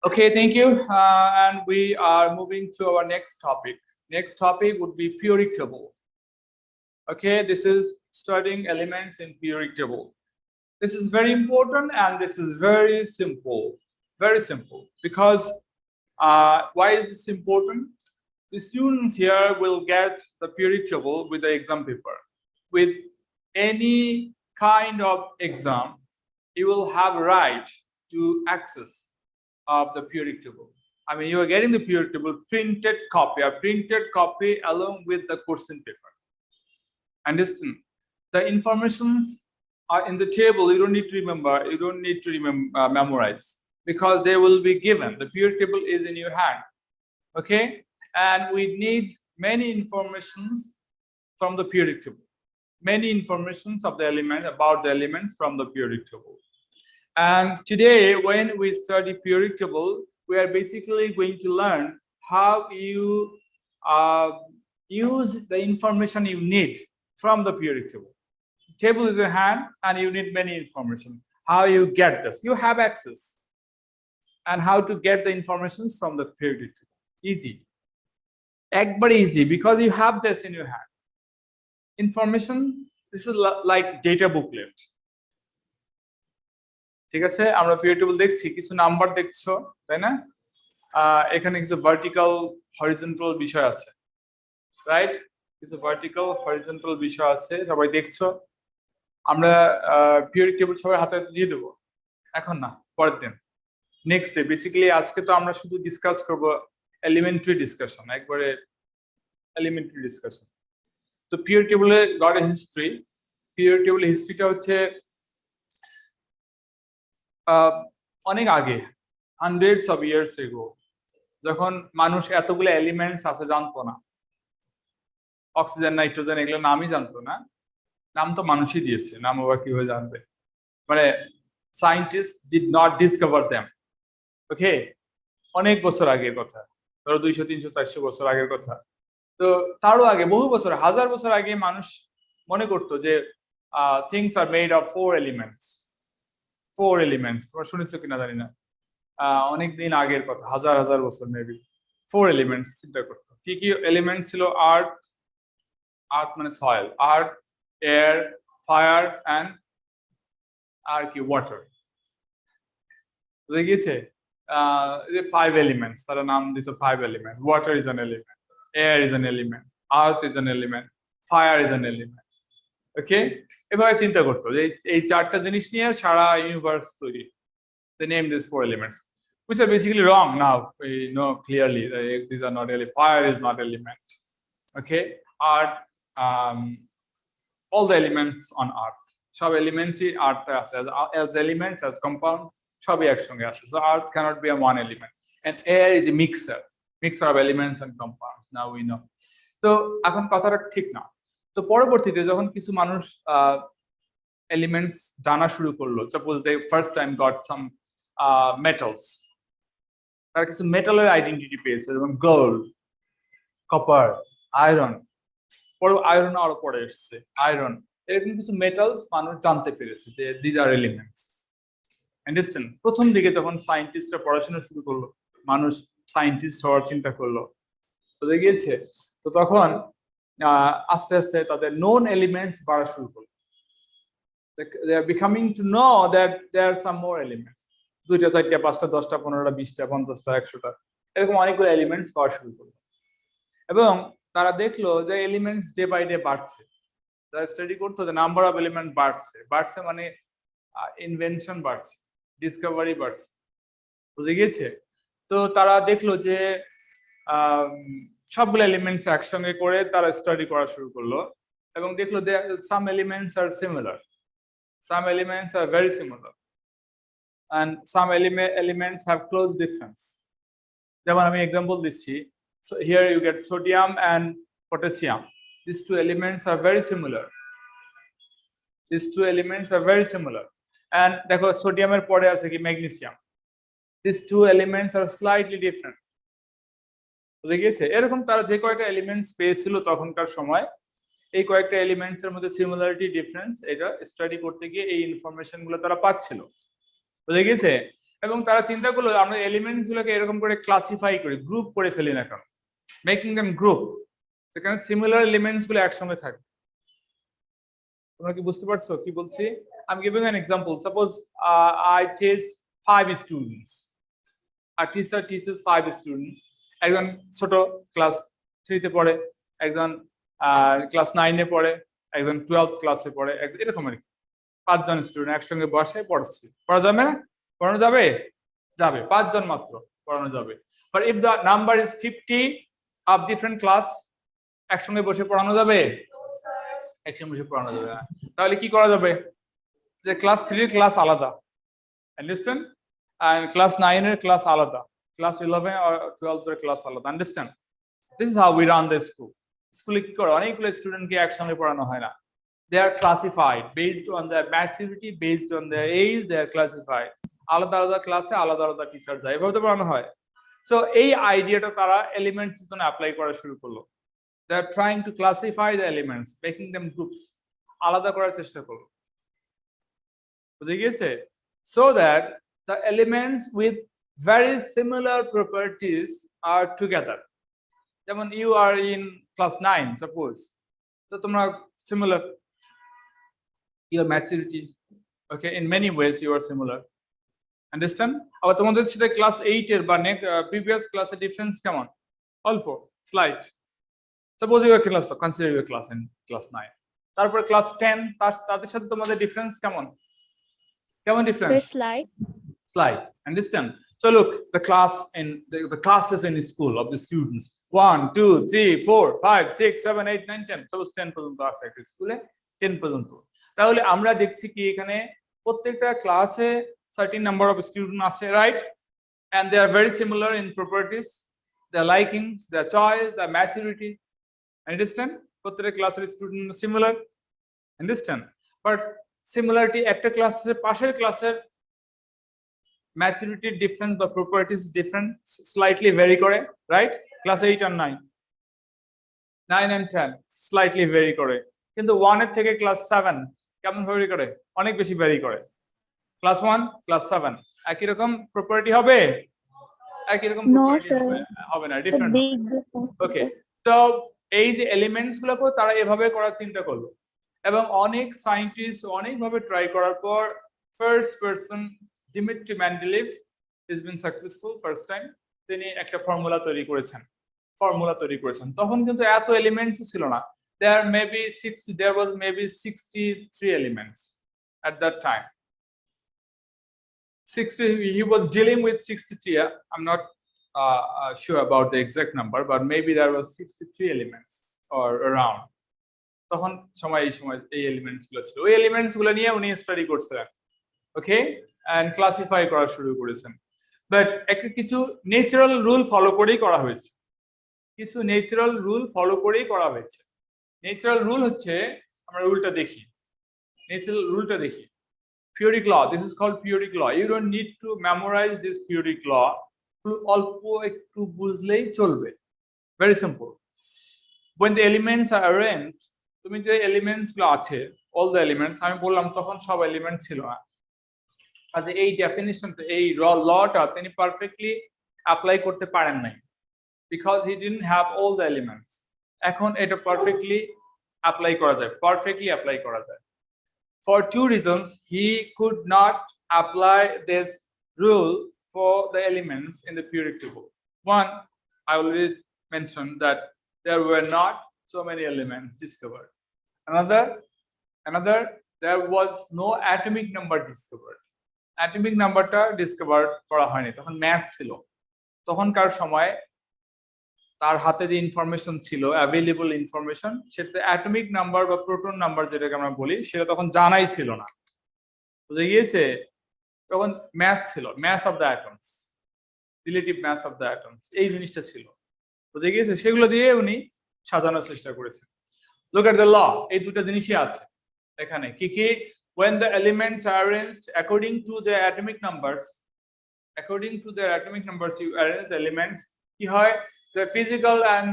Okay, thank you. And we are moving to our next topic. Next topic would be periodic table. Okay, this is studying elements in periodic table. This is very important and this is very simple. Very simple. Because why is this important? The students here will get the periodic table with the exam paper. With any kind of exam, you will have a right to access of the periodic table. I mean, you are getting the periodic table printed copy, a printed copy along with the question paper. Understand? The informations are in the table. You don't need to remember. You don't need to memorize because they will be given. The periodic table is in your hand. Okay, and we need many informations from the periodic table. Many informations of the element about the elements from the periodic table. And today, when we study periodic table, we are basically going to learn how you use the information you need from the periodic table. The table is in hand, and you need many information. How you get this? You have access, and how to get the information from the periodic table? Easy, very easy, because you have this in your hand. Information. This is like data booklet. ঠিক আছে আমরা period table দেখছি কিছু number দেখছো তাই না এখানে কিছু ভার্টিক্যাল হরিজন্টাল বিষয় আছে রাইট কিছু ভার্টিক্যাল হরিজন্টাল বিষয় আছে সবাই দেখছো আমরা পিরিয়ড টেবিল সবাই হাতে দিয়ে দেব এখন না পরের দিন নেক্সট ডে বেসিক্যালি আজকে তো আমরা শুধু ডিসকাস করব এলিমেন্টারি ডিসকাশন একবারে এলিমেন্টারি ডিসকাশন তো পিরিয়ড টেবিলে গট এ হিস্ট্রি পিরিয়ড টেবিলের হিস্ট্রিটা হচ্ছে অনেক আগে হান্ড্রেডস অফ ইয়ার্স এগো যখন মানুষ এতগুলো এলিমেন্টস আছে জানতো না অক্সিজেন নাইট্রোজেন এগুলো নামই জানতো না নাম তো মানুষই দিয়েছে নাম আবার কিভাবে জানবে মানে scientist did not discover them ওকে অনেক বছর আগের কথা ধরো 200 300 400 বছর আগের কথা তো তারও আগে বহু বছর হাজার বছর আগে মানুষ মনে করতো যে things are made of four elements তোমরা শুনেছো কিনা জানি না অনেক দিন আগের কথা হাজার হাজার বছর মেবি 4 এলিমেন্টস চিন্তা করতো কি কি এলিমেন্ট ছিল আর্থ মানে soil earth air fire and আর কি ওয়াটার বুঝে গিয়েছে 5 এলিমেন্টস তারা নাম দিত 5 element water is an element air is an element earth is an element fire is an element okay এভাবে চিন্তা করতো যে এই চারটা জিনিস নিয়ে সারা ইউনিভার্স তৈরি they named these 4 elements which are basically wrong now we know clearly that these are not really fire is not element okay earth all the elements on earth সব elements ই earth আছে as elements as compound সবই একসঙ্গে আছে so earth cannot be a one element and air is a mixer of elements and compounds now we know তো এখন কথাটা ঠিক না তো পরবর্তীতে যখন কিছু মানুষ এলিমেন্টস জানা শুরু করলো suppose they first time got some metals তারা কিছু মেটালের আইডেন্টিটি পেয়েছে যেমন গোল্ড কপার আয়রন পরে আয়রন আরো পরে এসছে আয়রন এরকম কিছু মেটালস মানুষ জানতে পেরেছে যে দিজ আর এলিমেন্টস আন্ডারস্ট্যান্ড প্রথম দিকে যখন সায়েন্টিস্টরা পড়াশোনা শুরু করলো মানুষ সায়েন্টিস্ট হওয়ার চিন্তা করলো বুঝে গিয়েছে তো তখন আস্তে আস্তে তাদের নোন এলিমেন্টস বাড়া শুরু করলো they are becoming to know that there are some more elements 2টা 4টা 5টা 10টা 15টা 20টা 50টা 100টা এরকম অনেকগুলো এলিমেন্টস পাওয়া শুরু করলো এবং তারা দেখলো যে এলিমেন্টস ডে বাই ডে বাড়ছে তারা স্টাডি করতো যে নাম্বার অফ এলিমেন্ট বাড়ছে মানে ইনভেনশন বাড়ছে ডিসকভারি বাড়ছে বুঝে গিয়েছে তো তারা দেখলো যে সবগুলো এলিমেন্টস একসঙ্গে করে তারা স্টাডি করা শুরু করলো এবং দেখলো যে some elements are similar some elements are very similar and some elements have close difference যেমন আমি एग्जांपल দিচ্ছি so here you get sodium and potassium these two elements are very similar and দেখো সোডিয়ামের পরে আছে কি magnesium these two elements are slightly different বুঝে গিয়েছে এরকম তারা যে কয়েকটা এলিমেন্টস পেয়েছিল তখনকার সময় এই কয়েকটা এলিমেন্টস এর মধ্যে সিমিলারিটি ডিফারেন্স এটা স্টাডি করতে গিয়ে এই ইনফরমেশন গুলো তারা পাচ্ছিল বুঝে গিয়েছে এবং তারা চিন্তা করলো আমরা এলিমেন্টস গুলোকে এরকম করে ক্লাসিফাই করি, গ্রুপ করে ফেলি না কেন, মেকিং দেম গ্রুপ, সেখানে সিমিলার এলিমেন্টস গুলো একসঙ্গে থাকে। তোমরা কি বুঝতে পারছো কি বলছি? I'm giving an example. Suppose I teach 5 students. A teacher teaches 5 students. একজন ছোট ক্লাস 3 তে পড়ে, একজন ক্লাস 9 এ পড়ে, একজন 12th ক্লাসে পড়ে, এরকম আর কি। 5 জন স্টুডেন্ট একসঙ্গে বসে পড়ছে। পড়া যাবে না? পড়ানো যাবে? যাবে। 5 জন মাত্র পড়ানো যাবে। But if the number is 50 of different class, একসঙ্গে বসে পড়ানো যাবে? একসঙ্গে বসে পড়ানো যাবে না। তাহলে কি করা যাবে? যে ক্লাস 3 এর ক্লাস আলাদা, আন্ডারস্ট্যান্ড, and ক্লাস 9 এর ক্লাস আলাদা, ক্লাস 11 or 12 এর ক্লাস আলাদা, understand? This is how we run the school. স্কুলে কি করে অনেকগুলো স্টুডেন্টকে একসঙ্গে পড়ানো হয় না। They are classified based on their maturity, based on their age, they are classified. আলাদা আলাদা ক্লাসে আলাদা আলাদা টিচার যায়, এভাবে পড়ানো হয়। সো এই আইডিয়াটা তারা এলিমেন্টস জন্য অ্যাপ্লাই করা শুরু করলো। They are trying to classify the elements, making them groups, আলাদা করার চেষ্টা করলো, বুঝে গিয়েছে? So that the elements with very similar properties are together. যেমন you are in class 9 suppose, so তোমরা similar, your maturity, okay, in many ways you are similar, understand? আবার তোমাদের সাথে ক্লাস 8 এর বা প্রিভিয়াস ক্লাসে ডিফারেন্স কেমন? অল্প, slight. Suppose you are class, consider you are class in class 9, তারপর ক্লাস 10, তাদের সাথে তোমাদের ডিফারেন্স কেমন? কেমন difference? Slight, understand? So look, the classes in school of the students 1 2 3 4 5 6 7 8 9 10, suppose 10 পর্যন্ত আছে একটা স্কুলে, 10 পর্যন্ত। তাহলে আমরা দেখছি কি এখানে প্রত্যেকটা ক্লাসে certain number of students আছে, right? And they are very similar in properties, their likings, their choice, their maturity, understand? প্রত্যেকটা ক্লাসের student similar, understand? But similarity একটা ক্লাসের পাশের ক্লাসের ম্যাচুরিটি ডিফারেন্স বা প্রপার্টিজ ডিফারেন্ট স্লাইটলি ভ্যারি করে, রাইট? ক্লাস 8 আর 9 and 10 স্লাইটলি ভ্যারি করে, কিন্তু 1 এর থেকে ক্লাস 7 কেমন ভ্যারি করে? অনেক বেশি ভ্যারি করে। ক্লাস 1 ক্লাস 7 একই রকম প্রপার্টি হবে? একই রকম প্রপার্টি হবে না, ডিফারেন্ট। ওকে, তো এই যে এলিমেন্টস গুলো তারা এভাবে করার চিন্তা করলো, এবং অনেক সায়েন্টিস্ট অনেকভাবে ট্রাই করার পর first person Dimitri Mendeleev has been successful first time, তিনি একটা ফর্মুলা তৈরি করেছেন। তখন কিন্তু এত এলিমেন্টস ছিল না, there was maybe 63 elements at that time. 60, he was dealing with 63. I'm not sure about the exact number, but maybe there was 63 elements or around. তখন এই এলিমেন্টস গুলো ছিল, ওই এলিমেন্টস গুলো নিয়ে উনি স্টাডি করছিলেন, ওকে, and ক্লাসিফাই করা শুরু করেছেন। বাট একটা কিছু ন্যাচারাল রুল ফলো করেই করা হয়েছে, ন্যাচারাল রুল হচ্ছে, আমরা রুলটা দেখি, ন্যাচারাল রুলটা দেখি। Periodic law, this is called periodic law. You don't need to memorize this periodic law, অল্প একটু বুঝলেই চলবে, very simple. When the elements are arranged, তুমি যে এলিমেন্টস গুলো আছে, all the elements, আমি বললাম তখন সব এলিমেন্ট ছিল না, কাজে এই ডেফিনিশনটা, এই লটা তিনি পারফেক্টলি অ্যাপ্লাই করতে পারেন নাই, because he didn't have all the elements. এখন এটা পারফেক্টলি অ্যাপ্লাই করা যায়, for two reasons. He could not apply this rule for the elements in the periodic table. One, I already mentioned that there were not so many elements discovered. Another, there was no atomic number discovered. Atomic নাম্বারটা discover করা হয়নি, তখন math ছিল। তখনকার সময় তার হাতে যে ইনফরমেশন ছিল, অ্যাভেলেবল ইনফরমেশন, সেটা অ্যাটমিক নাম্বার বা প্রোটন নাম্বার যেটাকে আমরা বলি, সেটা তখন জানাই ছিল না, বুঝে গিয়েছে? তখন ম্যাথ ছিল, math of the atoms, relative math of the atoms, এই জিনিসটা ছিল, বুঝে গিয়েছে? সেগুলো দিয়ে উনি সাজানোর চেষ্টা করেছেন। লুক এট দ্য ল, এই দুটো জিনিসই আছে এখানে। কি কি? When the elements are arranged according to their atomic numbers, you arrange the elements. কি হয়? The physical and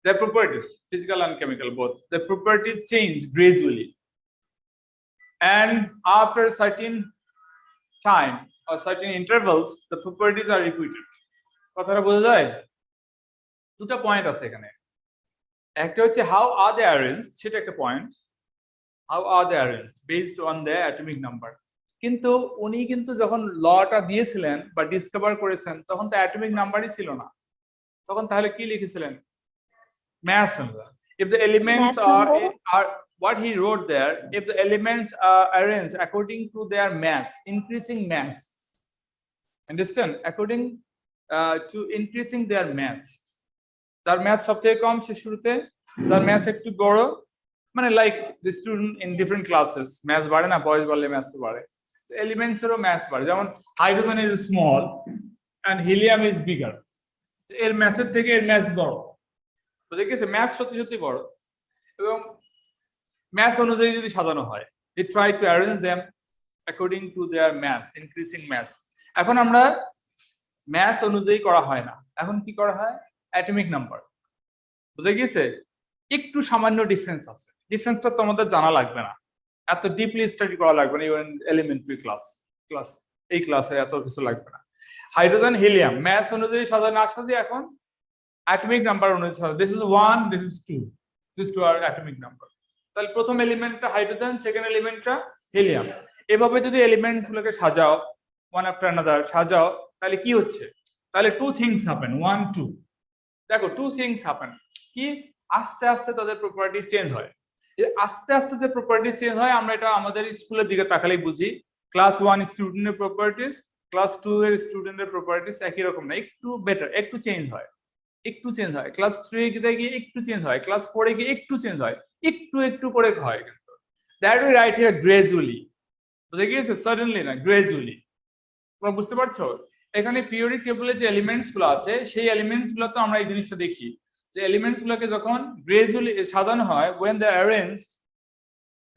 their properties, physical and chemical both, the properties change gradually, and after a certain time, or certain intervals, the properties are repeated. কথাটা বোঝা যায়? দুটো point আছে এখানে। একটা হচ্ছে how are they arranged, সেটা একটা point. How are they arranged based on their atomic number. কিন্তু উনি কিন্তু যখন লটা দিয়েছিলেন বা ডিসকভার করেছেন তখন তো অ্যাটমিক নাম্বারই ছিল না, তখন তাহলে কি লিখেছিলেন? Mass number. If the elements are what he wrote there, if the elements are arranged according to their mass, increasing mass, understand, according to increasing their mass, যার ম্যাথ সবথেকে কম সে শুরুতে, যার ম্যাথ একটু বড়, মানে like the student in different classes, math বাড়ে না, বয়স বাড়লে ম্যাথ বাড়ে, এলিমেন্টস এরও ম্যাথ বাড়ে। যেমন hydrogen is small and helium is bigger, এর ম্যাথের থেকে এর ম্যাথ বড়, বুঝে গেছে? ম্যাথ সত্যি সত্যি বড়, এবং ম্যাথ অনুযায়ী যদি সাজানো হয়, they try to arrange them according to their mass, increasing mass. এখন আমরা ম্যাথ অনুযায়ী করা হয় না, এখন কি করা হয়? অ্যাটমিক নাম্বার, বুঝে গেছে? একটু সামান্য ডিফারেন্স আছে, ডিফারেন্সটা তো আমাদের জানা লাগবে না, এত ডিপলি স্টাডি করা লাগবে না, ইভেন এলিমেন্টারি ক্লাস এই ক্লাসে এত কিছু লাগবে না। হাইড্রোজেন হিলিয়াম ম্যাথ অনুযায়ী সাজা না সাজে, এখন অ্যাটমিক নাম্বার অনুযায়ী সাজা। This is 1, this is 2, this two are atomic number. তাহলে প্রথম এলিমেন্টটা হাইড্রোজেন, সেকেন্ড এলিমেন্টটা হিলিয়াম। এভাবে যদি এলিমেন্টস গুলোকে সাজাও, ওয়ান আফটার আনাদার সাজাও, তাহলে কি হচ্ছে? তাহলে টু থিংস হ্যাপেন, 1 2, দেখো টু থিংস হ্যাপেন। কি? আস্তে আস্তে তাদের প্রপার্টি চেঞ্জ হয়। আস্তে আস্তে যে প্রপার্টি চেঞ্জ হয়, আমরা এটা আমাদের স্কুলের দিকে তাকালেই বুঝি। ক্লাস 1 স্টুডেন্টের প্রপার্টিস, ক্লাস 2 এর স্টুডেন্টের প্রপার্টিস একই রকম না, একটু বেটার, একটু চেঞ্জ হয়, একটু চেঞ্জ হয়। ক্লাস 3 এ গিয়ে একটু চেঞ্জ হয়, ক্লাস 4 এ গিয়ে একটু চেঞ্জ হয়, একটু একটু করে হয়। কিন্তু that we write here gradually, বুঝে গিয়েছে? সাডেনলি না, গ্রাজুয়ালি। তোমরা বুঝতে পারছো? এখানে পিরিয়ডিক টেবিলে যে এলিমেন্টস গুলো আছে, সেই এলিমেন্টস গুলো তো আমরা এই জিনিসটা দেখি যে এলিমেন্টস গুলোকে যখন গ্রাজুয়ালি সাজানো হয়, when they are arranged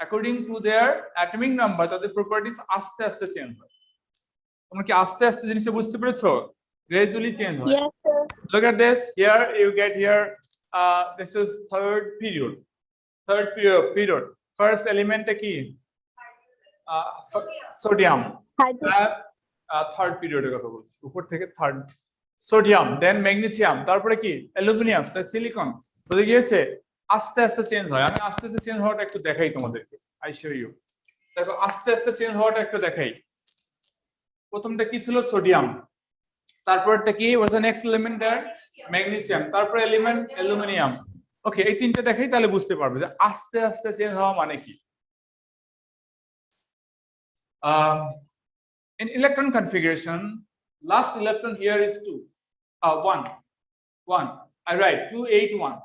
according to their atomic number, তাদের প্রপার্টিজ আস্তে আস্তে চেঞ্জ হয়। তোমরা কি আস্তে আস্তে জিনিসটা বুঝতে পেরেছো? গ্রাজুয়ালি চেঞ্জ হয়। Yes, sir. Look at this. Here you get here. This is third period. Third period. First element কি? Sodium. থার্ড পিরিয়ডের কথা বলছি, উপর থেকে থার্ড। সোডিয়াম, দেন ম্যাগনেসিয়াম, তারপরে কি? অ্যালুমিনিয়াম, তার সিলিকন, বুঝে গিয়েছে? আস্তে আস্তে চেঞ্জ হয়। আমি আস্তে আস্তে চেঞ্জ হওয়াটা একটু দেখাই তোমাদেরকে, আই শো ইউ। দেখো আস্তে আস্তে চেঞ্জ হওয়াটা একটু দেখাই। প্রথমটা কি ছিল? সোডিয়াম। তারপরটা কি? Was the next element there? Magnesium. তারপর এলিমেন্ট অ্যালুমিনিয়াম। ওকে, এই তিনটা দেখাই, তাহলে বুঝতে পারবে যে আস্তে আস্তে চেঞ্জ হওয়া মানে কি। In electron configuration, last electron here is 2, 1. I write 281.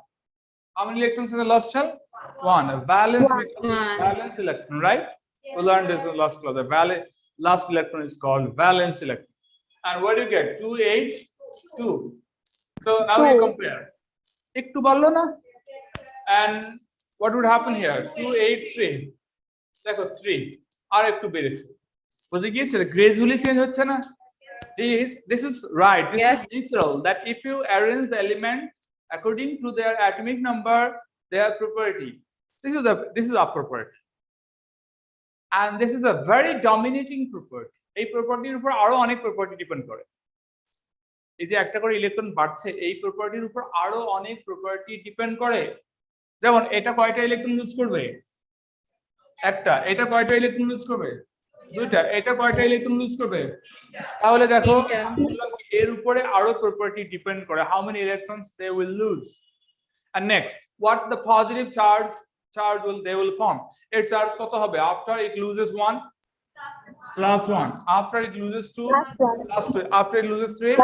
How many electrons in the last shell? 1. A valence electron, right? We learned this in the last class. The last electron is called valence electron. And what do you get? 282. So now you compare. Ektu ballo na? And what would happen here? 283. Dekho 3. Ar ektu bereche. বুঝে গিয়েছে? Gradually change হচ্ছে না? This is right. This is literal. That if you arrange the elements according to their atomic number, their property. This is a property, and this is a very dominating property. এই প্রপার্টির উপর আরো অনেক property depend করে। এই যে একটা করে ইলেকট্রন বাড়ছে, এই প্রপার্টির উপর আরো অনেক প্রপার্টি ডিপেন্ড করে। যেমন এটা কয়টা ইলেকট্রন ইউজ করবে? একটা। এটা কয়টা ইলেকট্রন ইউজ করবে? দুইটা। এটা কয়টা ইলেকট্রন ইউজ করবে? তাহলে দেখো এর উপরে আরো প্রপার্টি ডিপেন্ড করে, how many electrons they will lose. And next, what the positive charge will they will form. এর চার্জ কত হবে? After it loses 1, plus 1. After it loses 2, plus 2. After it loses 3,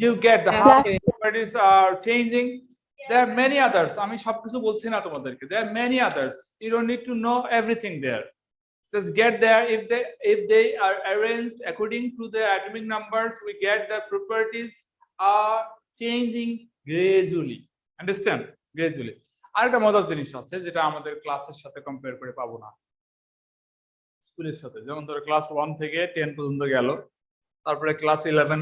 you get the how properties are changing. There are many others. আমি সবকিছু বলছি না তোমাদেরকে. There are many others. You don't need to know everything there. Just get there. If they are arranged according to their atomic numbers, we get the properties are changing gradually. Understand? Gradually. আরেকটা মজার জিনিস আছে যেটা আমাদের ক্লাসের সাথে compare করে পাবো না, স্কুলের সাথে। যেমন ধরো ক্লাস 1 থেকে 10 পর্যন্ত গেল, তারপরে ক্লাস 11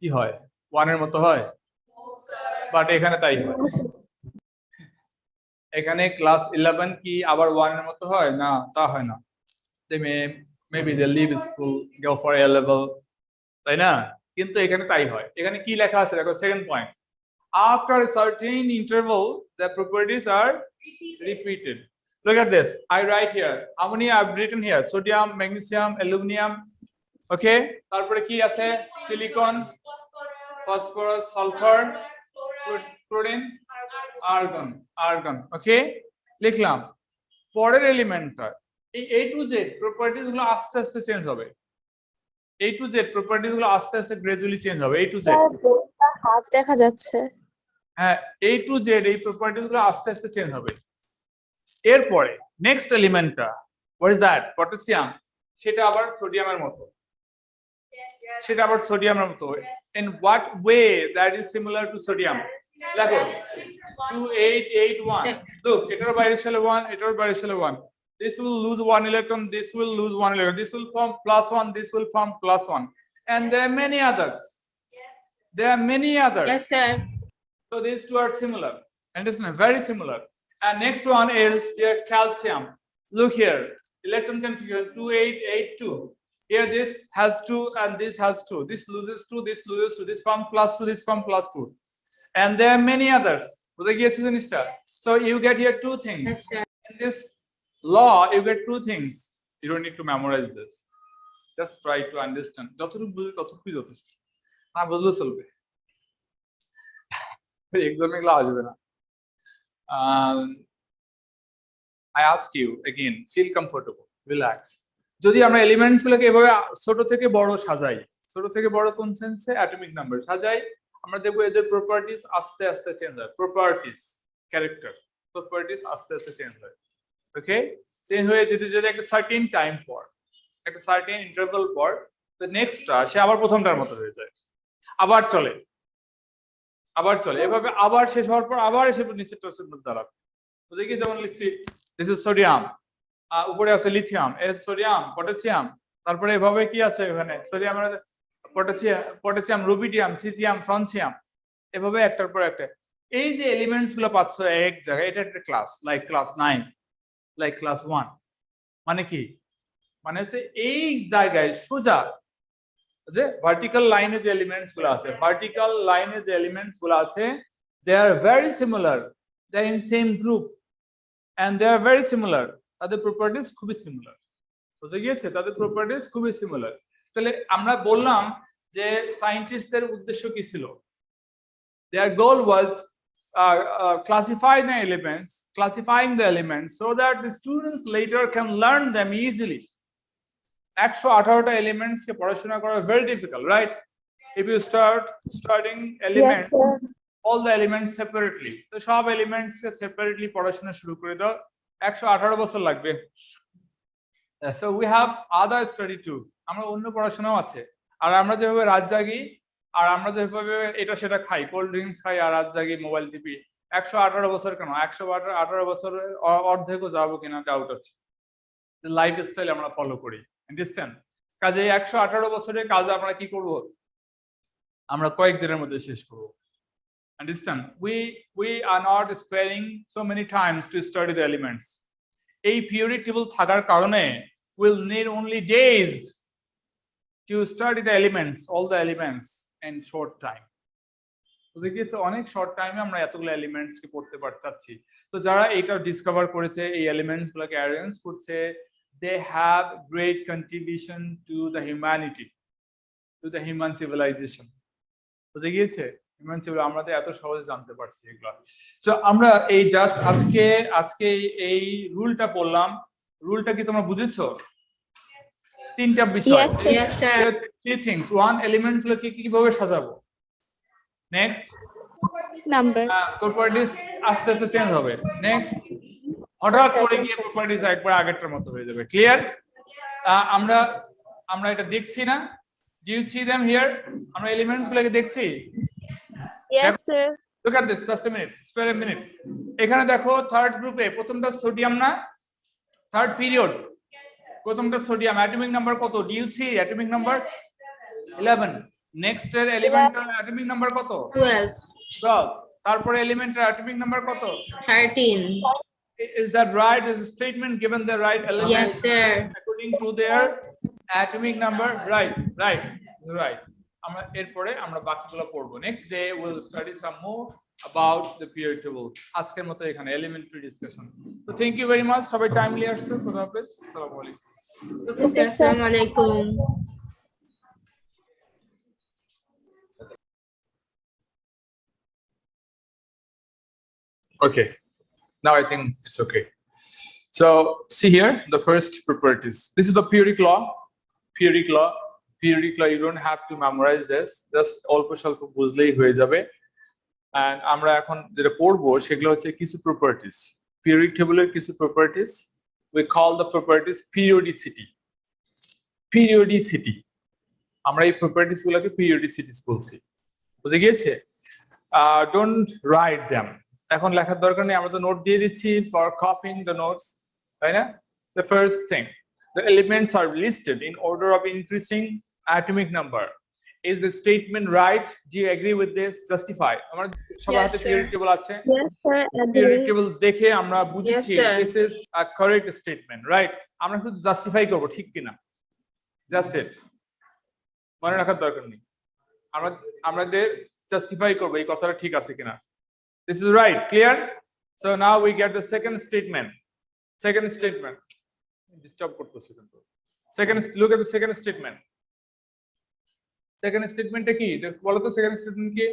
কি হয়? 1 এর মতো হয়, বাট এখানে তাই হয়। এখানে ক্লাস 11 কি আবার 1 এর মতো হয়? না, তা হয় না। maybe they leave school, go for A level, তাই না? কিন্তু এখানে তাই হয়। এখানে কি লেখা আছে দেখো, second point, after a certain interval the properties are repeated. Look at this, I write here how many I've written here: sodium, magnesium, aluminum, okay, তারপরে কি আছে, silicon, phosphorus, sulfur, chlorine, argon, okay, লিখলাম। পরের এলিমেন্টটা এই A to Z properties গুলো আস্তে আস্তে change হবে, A to Z প্রপার্টিজ গুলো আস্তে আস্তে গ্রাজুয়ালি চেঞ্জ হবে, A to Z, হাফ দেখা যাচ্ছে। হ্যাঁ, A to Z এই প্রপার্টিজ গুলো আস্তে আস্তে চেঞ্জ হবে। এরপরে নেক্সট এলিমেন্টটা, হোয়াট ইজ দ্যাট, পটাশিয়াম, সেটা আবার সোডিয়ামের মতো, সেটা আবার সোডিয়ামের মতো। In what way that is similar to sodium? দেখো 2881, look, এটার বাইরে ছিল 1, এটার বাইরে ছিল 1, this will lose 1 electron, this will lose 1 electron, this will form +1, this will form +1, and there are many others. There are many others. Yes sir. So these two are similar, understand, very similar. And next one is your calcium. Look here, electron configuration 2882. Here this has 2 and this has 2, this loses 2, this loses 2, this form +2, this form +2, and there are many others. So you get here two things. Yes sir. In this law you get two things, you don't need to memorize this, just try to understand, যতটুকু বুঝি ততটুকুই যথেষ্ট, না বুঝলে চলবে, এক্সামে এগুলো আসবে না। I ask you again, feel comfortable, relax. যদি আমরা এলিমেন্টস গুলোকে এভাবে ছোট থেকে বড় সাজাই, ছোট থেকে বড় কোন সেন্সে, অ্যাটমিক নাম্বার সাজাই, আমরা দেখবো এদের প্রপার্টিজ আস্তে আস্তে চেঞ্জ হয়, প্রপার্টিজ, ক্যারেক্টার, প্রপার্টিজ আস্তে আস্তে চেঞ্জ হয়, ওকে, চেঞ্জ হয়ে যদি যদি একটা সার্টেন টাইম পর, একটা সার্টেন ইন্টারভাল পর, তো নেক্সটটা সে আবার প্রথমটার মতো হয়ে যায়, আবার চলে, আবার চলে, এভাবে আবার শেষ হওয়ার পর আবার এসে নিচেরটা দাঁড়াবে। তো দেখি যেমন লিখছি, দিস ইজ সোডিয়াম, উপরে আছে লিথিয়াম, এস সোডিয়াম, পটাশিয়াম, তারপরে এভাবে কি আছে এখানে, sodium, potassium, rubidium, caesium, francium, এভাবে একটার পর একটা। এই যে এলিমেন্টস গুলো পাচ্ছ এক জায়গায়, এটা একটা class, like class 9, like class 1, মানে কি, মানে হচ্ছে এই জায়গায় সোজা যে ভার্টিক্যাল লাইনে যে এলিমেন্টস গুলো আছে, ভার্টিক্যাল লাইনে যে এলিমেন্টস গুলো আছে, they are very similar, they are in same group and they are very similar, তাদের প্রপার্টিজ খুবই সিমিলার, বুঝে গিয়েছে, তাদের প্রপার্টিজ খুবই সিমিলার। তাহলে আমরা বললাম যে সায়েন্টিস্টদের উদ্দেশ্য কি ছিল, their goal was classifying the elements so that the students later can learn them easily. 118টা এলিমেন্টস কে পড়াশোনা করা very difficult, right? If you start studying elements, Yes, all the elements separately, তো সব এলিমেন্টস কে সেপারেটলি পড়াশোনা শুরু করে দাও, 118 বছর লাগবে। So we have other study too, আমরা অন্য পড়াশোনাও আছে, আর আমরা যেভাবে রাত জাগি, আর আমরা যেভাবে এটা সেটা খাই, কোল্ড ড্রিঙ্কস খাই আর রাত জাগি, মোবাইল টিপি, 118 বছর কেন, 118 বছরের অর্ধেকও যাবো কিনা ডাউট আছে, লাইফ স্টাইল আমরা ফলো করি, আন্ডারস্ট্যান্ড? কাজে 118 বছরের কাজ আমরা কি করব, আমরা কয়েকদিনের মধ্যে শেষ করব, understand? we are not sparing so many times to study the elements. এই পিরিয়ডিক টেবিল থাকার কারণে we'll need only days to study the elements, all the elements in short time. তো দেখিয়েছে অনেক শর্ট টাইমে আমরা এতগুলো এলিমেন্টস কে পড়তে পারছি। তো যারা এটা ডিসকভার করেছে, এই এলিমেন্টস গুলোকে অ্যারেঞ্জ করছে, they have great contribution to the humanity, to the human civilization. তো দেখিয়েছে হিউম্যান সিভিলাইজেশন আমরা তো এত সহজে জানতে পারছি এগুলো। সো আমরা এই জাস্ট আজকে এই রুলটা পড়লাম, রুলটা কি তোমরা বুঝেছো? তিনটা বিষয়, yes sir. three things. One, element গুলোকে কিভাবে সাজাবো, নেক্সট Number. প্রপার্টিজ আস্তে আস্তে চেঞ্জ হবে, নেক্সট হঠাৎ করে গিয়ে প্রপার্টিজ একবার আগেরটার মতো হয়ে যাবে, ক্লিয়ার? আমরা এটা দেখছি না, do you see them here? আমরা এলিমেন্টস গুলোকে দেখছি, Yes sir. look at this, just a minute, spare a minute. এখানে দেখো থার্ড গ্রুপে প্রথমটা সোডিয়াম না, থার্ড পিরিয়ড, প্রথমটা সোডিয়াম, অ্যাটমিক নাম্বার কত, do you see atomic number 11, next এর এলিমেন্টের অ্যাটমিক নাম্বার কত, 12, তারপরে এলিমেন্টের অ্যাটমিক নাম্বার কত, 13. is that right? Is the statement given the right element? Yes sir. According to their atomic number, right. আমরা এরপরে আমরা বাকিগুলো পড়বো next day we'll study some more about the periodic table আজকের মতো এখানে elementary discussion so thank you very much সবাই timely আসছো খোদা হাফেজ আসসালামু আলাইকুম Okay, sir. Assalamu alaikum. Okay, now I think it's okay. So see here the first properties. This is the periodic law. Periodic law. You don't have to memorize this. Just অল্প স্বল্প বুঝলেই হয়ে যাবে। And আমরা এখন যেটা পড়বো সেগুলো হচ্ছে কিছু properties. Periodic table এর কিছু properties. We call the properties periodicity. Periodicity. আমরা এই properties গুলোকে periodicities বলছি। বুঝে গিয়েছে? Don't write them. এখন লেখার দরকার নেই আমরা তো নোট দিয়ে দিচ্ছি for copying the notes তাই না the first thing the elements are listed in order of increasing atomic number is the statement right do you agree with this justify আমরা সবার হাতে periodic table আছে Yes, sir. periodic Agree. table দেখে আমরা বুঝছি Yes, sir. this is a correct statement right আমরা শুধু justify করব ঠিক কিনা just it মনে রাখার দরকার নেই আমাদের জাস্টিফাই করব এই কথাটা ঠিক আছে কিনা This is right, clear? So now we get the second statement. Disturb করতে second, look at the second statement. Second statement কি? বলো তো second statement কি?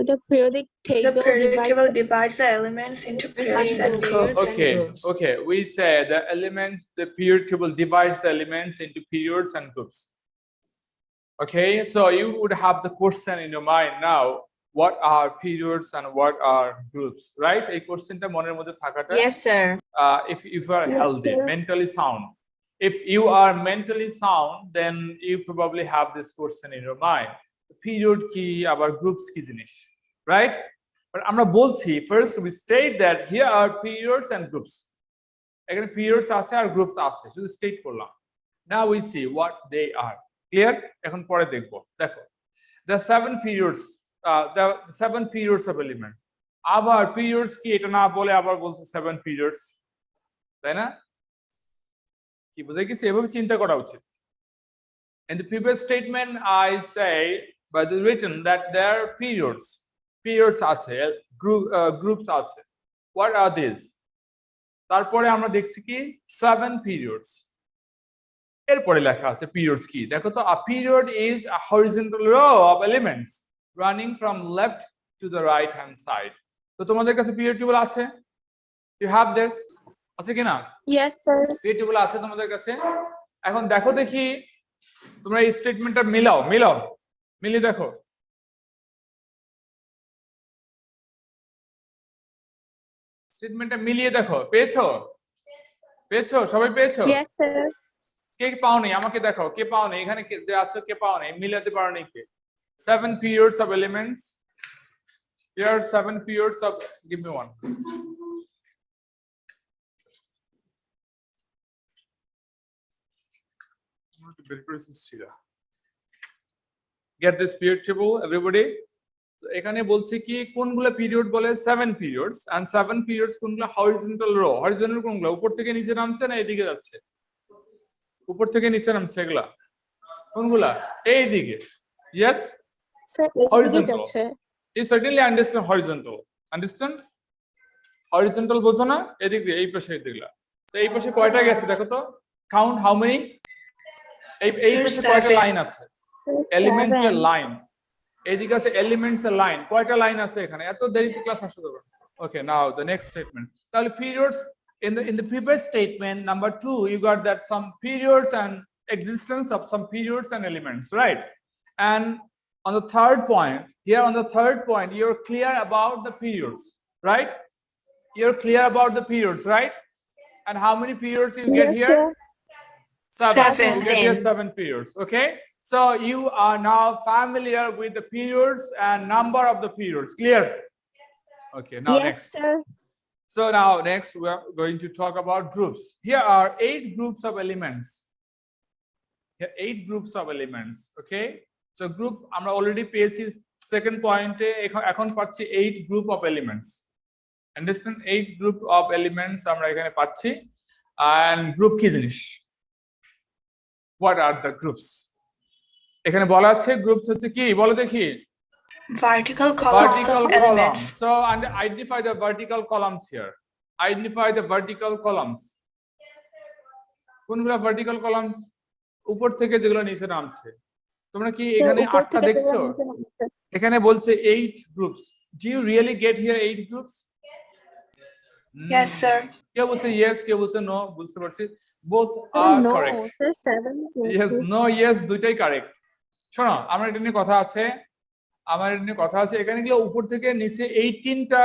The periodic table divides the elements into periods and groups. Okay. We say the periodic table divides the elements into periods and groups. Okay, so you would have the question in your mind now. What are periods and what are groups, right? A question ta moner moddhe thakata Yes, sir. If you are healthy, mentally sound. If you are mentally sound, then you probably have this question in your mind. Period ki abar groups ki jinish, right? But amra bolchi first we state that here are periods and groups. Ekhane periods ache ar groups ache শুধু state korlam. Now we see what they are. Clear? Ekhon pore dekhbo. Dekho. The 7 periods the 7 periods of element আবার periods কি এটা না বলে আবার বলছে 7 periods তাই না কি বুঝে গেছে এভাবে চিন্তা করা উচিত in the previous statement I say by the written that there are periods আছে groups আছে what are these তারপরে আমরা দেখছি কি 7 periods এরপরে লেখা আছে periods কি দেখো তো a period is a horizontal row of elements running from left to the right hand side তো তোমাদের কাছে periodic table আছে you have this আছে কি না Yes, sir. periodic table আছে তোমাদের কাছে এখন দেখো দেখি তোমরা এই স্টেটমেন্টটা মিলিয়ে দেখো স্টেটমেন্টটা মিলিয়ে দেখো পেয়েছো সবাই পেয়েছো Yes, sir. কে পাওনি আমাকে দেখাও কে পাওনি এখানে যে আছে কে পাওনি মিলাতে পারোনি কে 7 periods of elements. Here are 7 periods of. Give me one. Get this period table, everybody. এখানে বলছে কি কোনগুলো পিরিয়ড বলে 7 periods and 7 periods কোনগুলো horizontal row horizontal কোনগুলো উপর থেকে নিচে নামছে না এইদিকে যাচ্ছে উপর থেকে নিচে নামছে এগুলা কোনগুলা এইদিকে yes Sir, horizontal. You certainly understand horizontal. Understand? Horizontal বোঝো না এদিক দিয়ে এই পাশে এদিকলা তো এই পাশে কয়টা গেছে দেখো তো count how many এই পাশে কয়টা লাইন আছে elements এর লাইন এদিকে আছে elements এর লাইন কয়টা লাইন আছে এখানে এত দেরিতে ক্লাস আসতে হবে okay now the next statement তাহলে periods in the previous statement number 2 you got that some periods and existence of some periods and elements right and on the third point here on the third point you're clear about the periods right you're clear about the periods right and how many periods you get here 7 you get here 7 periods okay so you are now familiar with the periods and number of the periods clear okay now yes, next sir. so now next we are going to talk about groups here are 8 groups of elements here 8 groups of elements okay so group আমরা already পেয়েছি second point এ এখন পাচ্ছি 8 group of elements understand 8 group of elements আমরা এখানে পাচ্ছি and group কি জিনিস what are the groups? এখানে বলা আছে গ্রুপস হচ্ছে কি বলো দেখি Vertical columns vertical of column. elements. So and identify the vertical columns here. Identify the vertical columns. কোনগুলো vertical columns? উপর থেকে যেগুলো নিচে নামছে। তোমরা কি এখানে 8টা দেখছো? এখানে বলছে 8 groups. Do you really get here 8 groups? Yes, sir. কেউ বলছে yes, কেউ বলছে no, বুঝতে পারছি। Both are No, correct. sir, 7. Yes, no, yes, দুইটাই কারেক্ট। শোনো, আমার এটা নিয়ে কথা আছে। এখানে গিয়ে উপর থেকে নিচে 18টা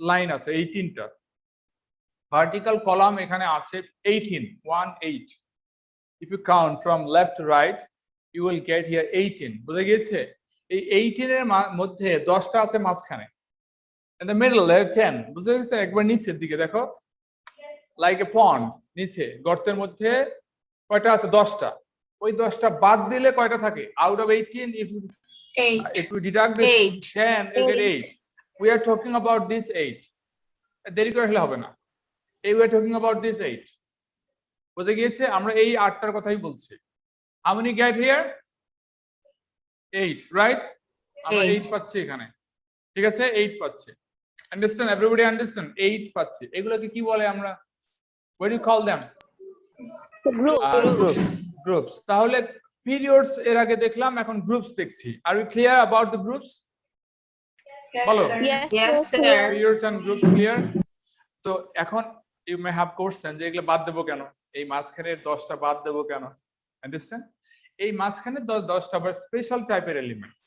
লাইন আছে, 18টা ভার্টিক্যাল কলাম এখানে আছে 18, 18. If you count from left to right, you will get here 18. বুঝে গিয়েছে? এই 18 এর মধ্যে 10টা আছে মাঝখানে। In the middle there 10. বুঝে গেছে? একবার নিচের দিকে দেখো। Like a pond, নিচে গর্তের মধ্যে কয়টা আছে? 10টা। ওই 10টা বাদ দিলে কয়টা থাকে? Out of 18, if you deduct this 10, you get 8. We are talking about this 8. দেরি করে হলে হবে না। We are talking about this 8. বুঝে গিয়েছে? আমরা এই 8টার কথাই বলছি। How many get here? 8, right? আমরা 8 পাচ্ছি এখানে। ঠিক আছে? 8 পাচ্ছি। Understand? Everybody understand? 8 পাচ্ছি। এগুলোকে কি বলে আমরা? What do you call them? Groups. তাহলে periods এর আগে দেখলাম, এখন groups দেখছি। Are we clear about the groups? Yes, Follow. sir. Yes, sir. Periods and groups clear? তো এখন you may have question যে এগুলো বাদ দেবো কেন? এই মাঝখানে 10টা বাদ দেবো কেন? Understand? এই মাঝখানে 10টা আবার স্পেশাল টাইপের এলিমেন্টস।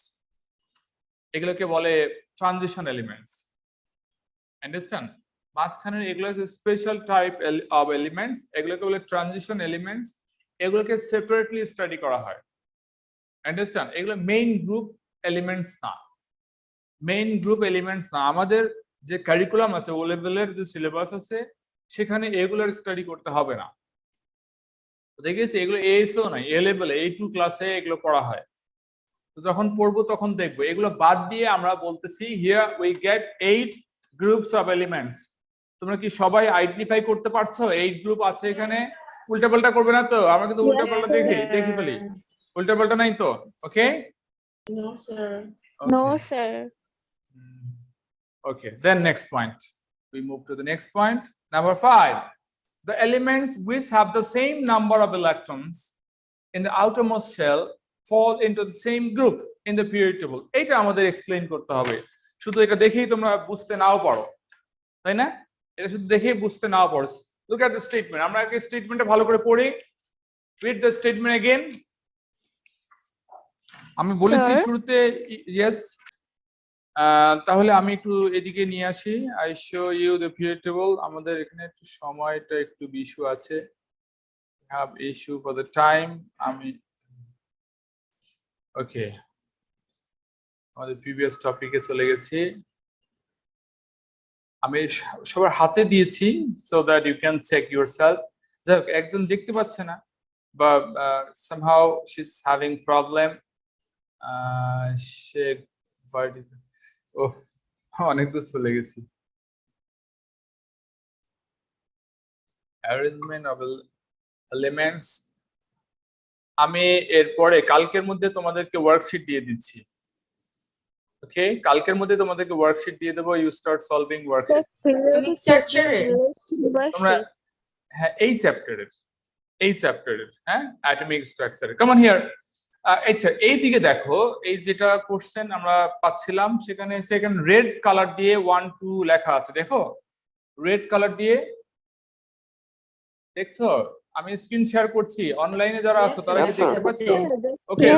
এগুলোকে বলে ট্রানজিশন এলিমেন্টস। Understand? মাঝখানের এগুলো স্পেশাল টাইপ অফ এলিমেন্টস, এগুলোকে বলে ট্রানজিশন এলিমেন্টস। এগুলোকে সেপারেটলি স্টাডি করা হয়। আন্ডারস্ট্যান্ড? এগুলো মেইন গ্রুপ এলিমেন্টস না। আমাদের যে কারিকুলাম আছে, ও লেভেলের যে সিলেবাস আছে, সেখানে এগুলোর স্টাডি করতে হবে না। দেখেছি এগুলো এসও নাই, এ লেভেলে A2 ক্লাসে এগুলো পড়া হয়। তো যখন পড়বো তখন দেখবো। এগুলো বাদ দিয়ে আমরা বলতেছি here we gate 8 groups of elements. তোমরা কি সবাই আইডেন্টিফাই করতে পারছো 8 গ্রুপ আছে এখানে? উল্টাপাল্টা করবে না তো? আমরা কিন্তু উল্টাপাল্টা দেখি ফেলি। উল্টাপাল্টা নাই তো? ওকে? No, sir. Okay. No, sir. Okay, then next point. We move to the next point. Number 5. The elements which have the same number of electrons in the outermost shell fall into the same group in the periodic table. এটা আমাদের explain করতে হবে। শুধু এটা দেখেই তোমরা বুঝতে নাও পারো, তাই না? এটা শুধু দেখেই বুঝতে নাও পারো। Look at the statement. আমরা আগে স্টেটমেন্টটা ভালো করে পড়ি। Read the statement again. আমি বলেছি শুরুতে yes. তাহলে আমি একটু এদিকে নিয়ে আসি। I show you the periodic table. আমাদের এখানে একটু সময়টা একটু ইস্যু আছে। Have issue for the time. ওকে, আমাদের প্রিভিয়াস টপিকে চলে গেছি। আমি সবার হাতে দিয়েছি so that you can check yourself. যাই হোক, একজন দেখতে পাচ্ছে না বা somehow she's having problem. সে অনেক দূর চলে গেছি। Arrangement of elements. আমি এরপরে কালকের মধ্যে তোমাদেরকে ওয়ার্কশিট দিয়ে দিচ্ছি। ওকে, কালকের মধ্যে তোমাদেরকে ওয়ার্কশিট দিয়ে দেবো। You start solving worksheet. তোমরা হ্যাঁ এই চ্যাপ্টারের হ্যাঁ atomic structure. Come on here. আচ্ছা, এই দিকে দেখো, এই যেটা কোশ্চেন আমরা পাচ্ছিলাম সেখানে রেড কালার দিয়ে 1 2 লেখা আছে। দেখো রেড কালার দিয়ে, দেখছো? আমি স্ক্রিন শেয়ার করছি, অনলাইনে যারা আছো তারা কি দেখতে পাচ্ছো? ওকে,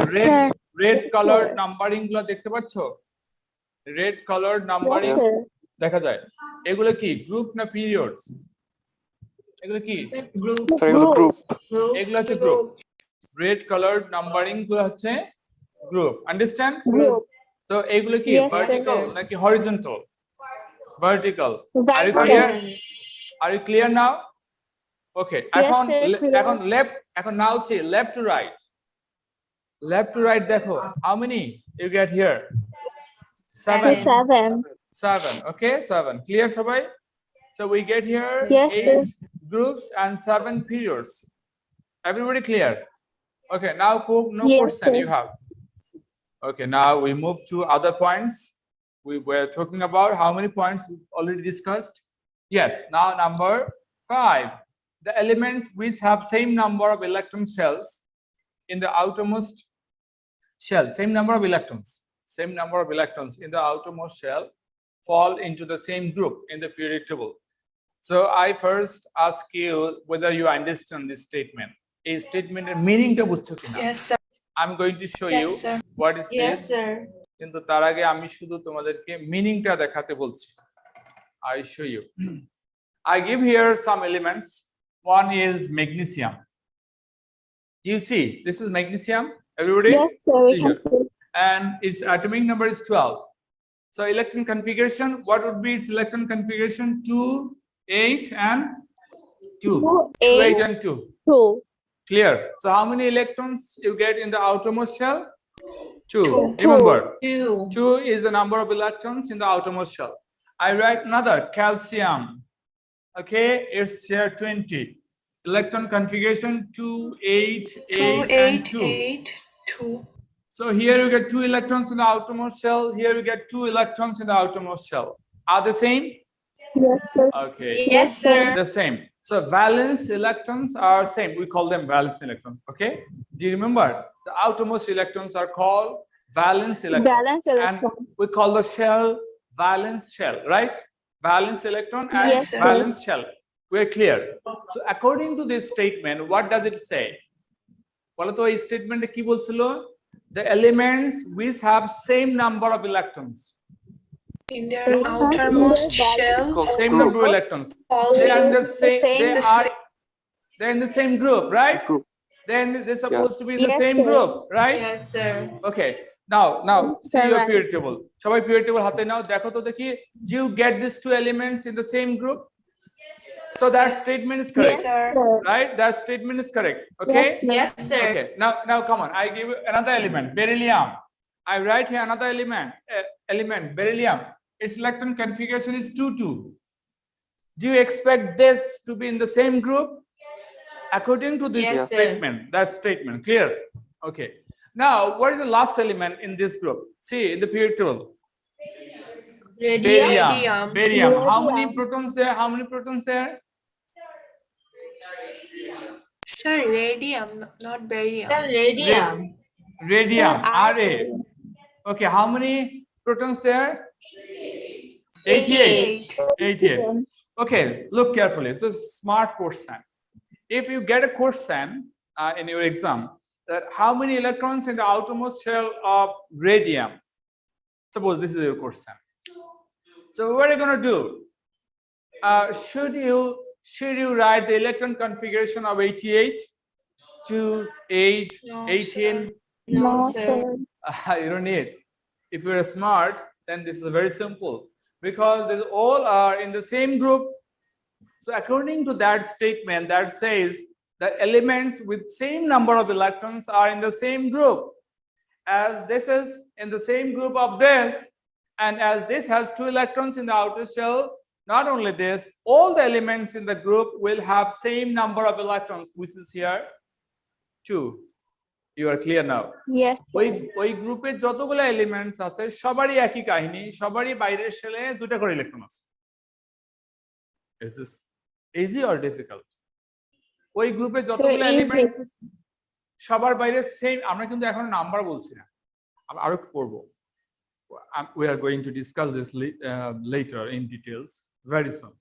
রেড কালার নাম্বারিং গুলো দেখতে পাচ্ছো? রেড কালার নাম্বারিং দেখা যায়। এগুলো কি গ্রুপ না পিরিয়ডস? এগুলো কি গ্রুপ। এগুলো হচ্ছে গ্রুপ। রেড কালার নাম্বারিং গুলো হচ্ছে গ্রুপ। আন্ডারস্ট্যান্ড? তো এগুলো কি ভার্টিক্যাল নাকি horizontal? Vertical. Are you clear now? Okay, এখন লেফট, এখন now see left to right. Left to right দেখো, how many you get here? 7. Okay, 7. Clear সবাই? So we get here 8 groups and 7 periods. Everybody clear? Okay, now no Yes, question sir. you have. Okay, now we move to other points. We were talking about how many points we already discussed. Yes, now number 5. The elements which have same number of electron shells in the outermost shell, same number of electrons in the outermost shell fall into the same group in the periodic table. So I first ask you whether you understand this statement. A statement meaning to বুঝছো কিনা? Yes, sir. I'm going to show you Yes, sir. what is Yes, this. sir. কিন্তু তার আগে আমি শুধু তোমাদেরকে মিনিংটা দেখাতে বলছি। I show you. I give here some elements. One is magnesium. Do you see? This is magnesium. Everybody Yes, sir. see here. And its atomic number is 12. So electron configuration, what would be its electron configuration? 2, 8, and 2. 2, 8, and 2. 2. Clear. So how many electrons you get in the outermost shell? 2. Two. Remember, 2. 2 is the number of electrons in the outermost shell. I write another calcium. Okay, it's here 20. Electron configuration 2, 8, 8, 2, and 8, 2. 8, 2. So here you get 2 electrons in the outermost shell. Here you get 2 electrons in the outermost shell. Are they same? Yes, sir. Okay. Yes, sir. The same. So valence electrons are same. We call them valence electrons. Okay. Do you remember? The outermost electrons are called valence electrons. Balance And electron. we call the shell valence shell, right? Valence electron and Yes, sir. valence shell. We're clear. So according to this statement, what does it say? বলো তো এই স্টেটমেন্টে কি বলছিল? The elements which have same number of electrons. In their outermost shell, Same number of electrons. also They are in the same. same- They're in the same group, right? They're supposed to be in the Yes, same sir. group, right? Yes, sir. Okay. Now see Sir, your right. periodic table. সবাই periodic table হাতে নাও, দেখো তো দেখি, do you get these 2 elements in the same group? So that statement is correct, Yes, sir. right? That statement is correct. Okay. Yes, sir. Okay. Now come on. I give you another element, beryllium. I write here another element, beryllium. Its electron configuration is 2, 2. Do you expect this to be in the same group? According to this Yes, sir. statement, that statement, clear? Okay. Now, what is the last element in this group? See, in the periodic table. Radium. Barium. How Radium. many protons there? How many protons there? Sir, radium, not barium. Sir, radium. Radium. Sir, Ra. Okay. How many protons there? 88. 88. Okay. Look carefully. It's a smart question. If you get a question in your exam, that how many electrons in the outermost shell of radium? Suppose this is your question. So what are you going to do? Should you write the electron configuration of 88, 2, 8, No, 18? No, No, sir. sir. You don't need. If you're smart, then this is very simple because they all are in the same group. So according to that statement, that says that elements with same number of electrons are in the same group. As this is in the same group of this, and as this has 2 electrons in the outer shell, not only this, all the elements in the group will have same number of electrons, which is here 2. You are clear now? Yes, ওই গ্রুপে যতগুলো elements আছে সবারই একই কাহিনী, সবারই বাইরের শেলে 2টা করে ইলেকট্রন আছে। Is this easy or difficult? ওই গ্রুপে যতগুলো easy. এলিমেন্টস সবার বাইরে সেম, আমরা কিন্তু এখন নাম্বার বলছি না, আমরা আরো পড়বো। We are going to discuss this later in details very soon.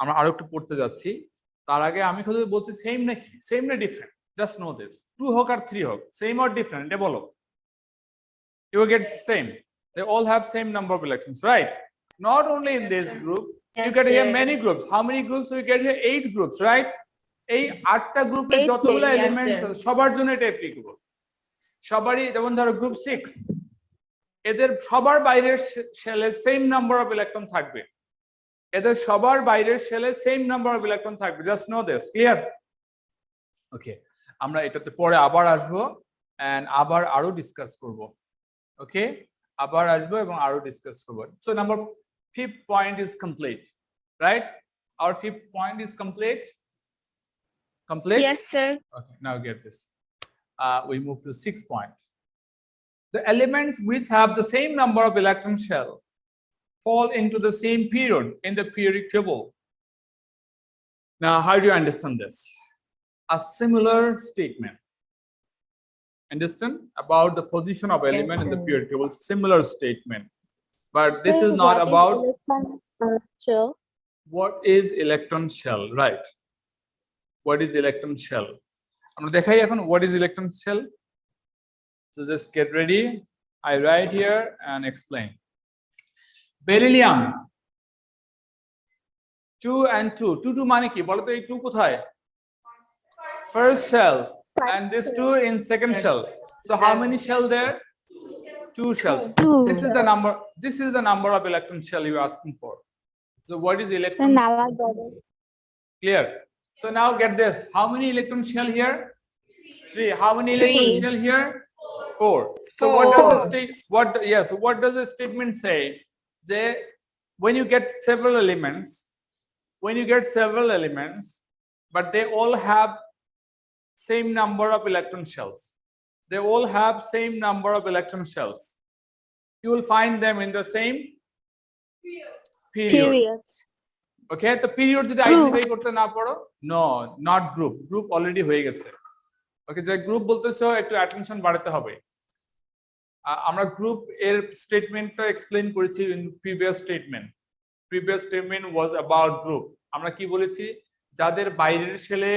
আমরা আরো একটু পড়তে যাচ্ছি, তার আগে আমি শুধু বলছি সেম নাকি, সেম না ডিফারেন্ট? Just know this. 2 হোক আর 3 হোক, same or different, এটা বলো। You will get same. They all have same number of electrons, right? Not only in Yes, this sir. group, you Yes, get here sir. many groups. How many groups we get here? 8 groups, right? এই 8টা গ্রুপে 8 যতগুলো yes, elements sir. আছে সবার জন্য এটা applicable. সবারই, যেমন ধরো গ্রুপ 6, এদের সবার বাইরের শেলে সেম নাম্বার অফ ইলেকট্রন থাকবে। এদের সবার বাইরের শেলে সেম নাম্বার অফ ইলেকট্রন থাকবে। Just know this, clear? Okay, আমরা এটাতে পরে আবার আসবো এন্ড আবার আরো ডিসকাস করব। ওকে, আবার আসবো এবং আরো ডিসকাস করব। So number 5th point is complete, right? Our 5th point is complete. Yes, sir. Okay, now get this. We move to 6 point. The elements which have the same number of electron shell fall into the same period in the periodic table. Now, how do you understand this? A similar statement. Understand about the position of element in the sir. periodic table? Similar statement. But this is not What is about electron shell? what is electron shell, right? What is electron shell? আমরা দেখাই এখন what is electron shell. So just get ready. I write here and explain. Beryllium 2 and 2. 2 মানে কি বলো তো এই 2 কোথায়? First shell and this 2 in second shell. So how many shell there? 2 shells. Two. This is the number. This is the number of electron shell you are asking for. So what is So electron? now I got it. Clear. So now get this. How many electron shell here? 3. How many electron 3. shell here? 4. So what does the state? What does the statement say? That when you get several elements, but they all have same number of electron shells. They all have same number of electron shells. You will find them in the same period. Periods. Okay, the period যদি identify করতে না পারো, no, not group. Group already হয়ে গেছে. Okay, যে group বলতেছো একটু attention বাড়াতে হবে। আমরা গ্রুপ এর স্টেটমেন্টটা এক্সপ্লেইন করেছি in previous statement. Previous statement was about group. আমরা কি বলেছি? যাদের বাইরের শেলে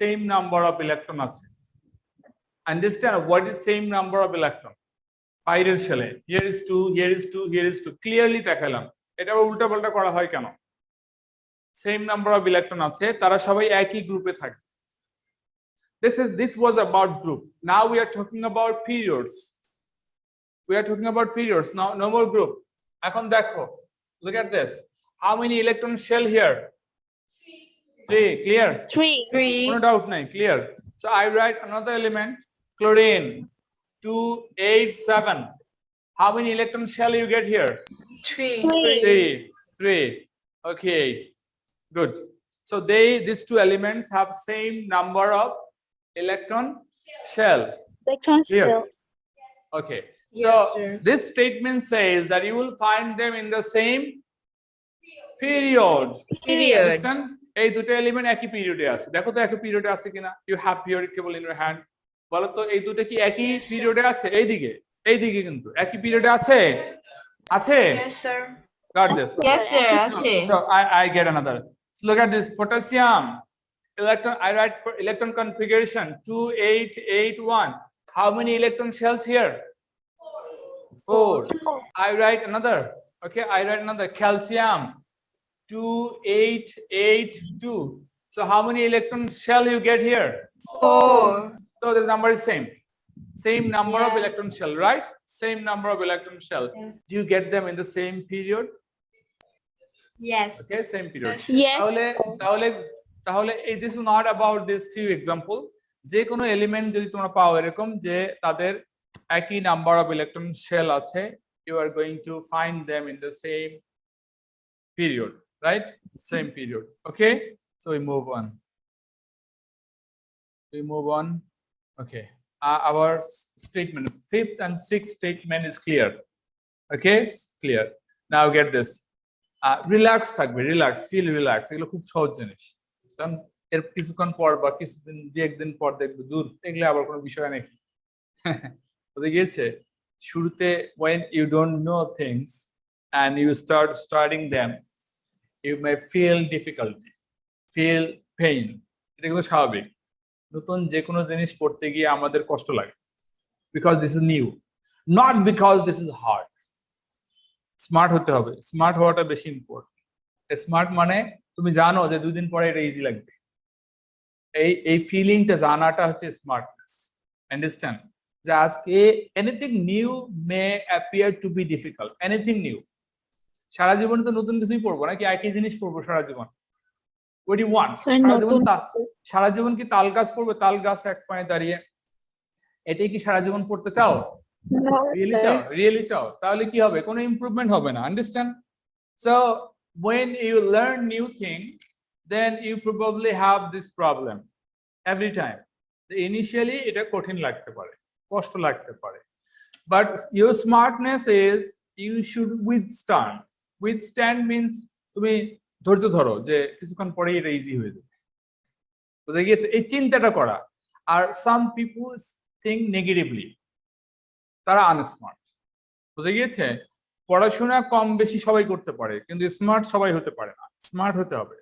same number of electron আছে। Understand what is same number of electron? বাইরের শেলে here is 2, here is 2, here is 2. Clearly দেখালাম। এটা আবার উল্টাপাল্টা করা হয় কেন? Same number of electron আছে, তারা সবাই একই গ্রুপে থাকে। This was about group. Now we are talking about periods. We are talking about periods. Now no more group. এখন দেখো, look at this. How many electron shell here? 3. Clear? 3. 3. No doubt নাই, clear. So I write another element, chlorine 2, 8, 7. How many electron shell you get here? 3. 3. Okay, good. So these two elements have same number of electron shell. Electron Clear? shell. Okay. Yes, So sir. this statement says that you will find them in the same period. Period. Understand? এই দুটো element একই পিরিয়ডে আছে। দেখো তো একই পিরিয়ডে আছে কিনা? You have periodic table in your hand. বলো তো এই দুটো কি একই পিরিয়ডে আছে? এইদিকে কিন্তু একই পিরিয়ডে আছে? আছে? Yes, sir. Got this. Yes, sir. আছে। So I get another. So look at this potassium. I write electron configuration 2, 8, 8, 1. How many electron shells here? 4. I write another. Okay, I write another calcium 2, 8, 8, 2. So how many electron shell you get here? 4. So the number is same number of Yeah. electron shell, right? Same number of electron shell. Yes. Do you get them in the same period? Yes. Okay, same period. Yes. তাহলে this is not about this few example. যে কোনো element যদি তোমরা পাও এরকম যে তাদের একই নাম্বার অফ ইলেকট্রন শেল আছে, you are going to find them in the same period, right? Same period. Okay, so we move on. Okay, our statement 5th and 6th statement is clear. Okay, clear. Now get this. Relax থাকবে, feel relax. এগুলো খুব সহজ জিনিস। কারণ এর কিছুক্ষণ পর বা কিছুদিন একদিন পর দেখবে দূর এগুলো আবার কোনো বিষয় নেই। বুঝে গিয়েছে? শুরুতে when you don't know things and you start studying them, you may feel difficulty, feel pain. এটা কিন্তু স্বাভাবিক। নতুন যে কোনো জিনিস পড়তে গিয়ে আমাদের কষ্ট লাগে, because this is new, not because this is hard. Smart হতে হবে, স্মার্ট হওয়াটা বেশি ইম্পর্টেন্ট। স্মার্ট মানে তুমি জানো যে 2 দিন পরে এটা ইজি লাগবে, এই ফিলিংটা জানাটা হচ্ছে স্মার্টনেস। আন্ডারস্ট্যান্ড? যে আজকে anything new may appear to be difficult, anything new. সারা জীবনে তো নতুন কিছুই পড়বো নাকি একই জিনিস পড়বো সারা জীবন? What do you want? সারা জীবন কি তাল গাছ পড়বে, তাল গাছ এক পায়ে দাঁড়িয়ে, এটাই কি সারা জীবন পড়তে চাও? No, রিয়েলি চাও? তাহলে কি হবে? কোনো ইমপ্রুভমেন্ট হবে না। Understand? So when you learn new thing, then you probably have this problem every time. Initially এটা কঠিন লাগতে পারে, কষ্ট লাগতে পারে, but your smartness is you should withstand means তুমি ধৈর্য ধরো যে কিছুক্ষণ পরে এটা ইজি হয়ে যাবে, বুঝে গিয়েছে, এই চিন্তাটা করা। আর সাম পিপুল থিঙ্ক নেগেটিভলি, তারা আনস্মার্ট, বুঝে গিয়েছে। পড়াশোনা কম বেশি সবাই করতে পারে, কিন্তু স্মার্ট সবাই হতে পারে না। স্মার্ট হতে হবে।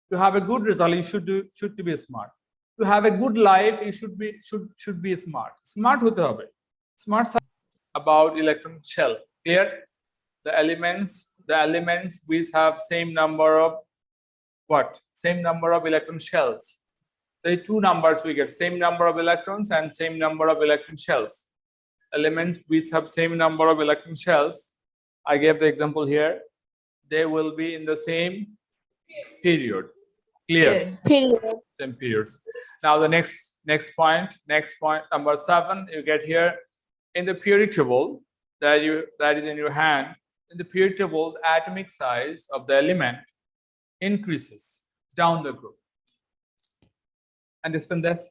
To have a good result you should be smart. To have a good life you should be smart. Smart হতে হবে। Smart about electron shell. Clear? The elements which have same number of what? Same number of electron shells. So two numbers we get, same number of electrons and same number of electron shells. Elements which have same number of electron shells, I gave the example here, they will be in the same period. Clear? Period. Same periods. Now the next point number 7, you get here in the periodic table that is in your hand. In the periodic table, the atomic size of the element increases down the group. Understand this?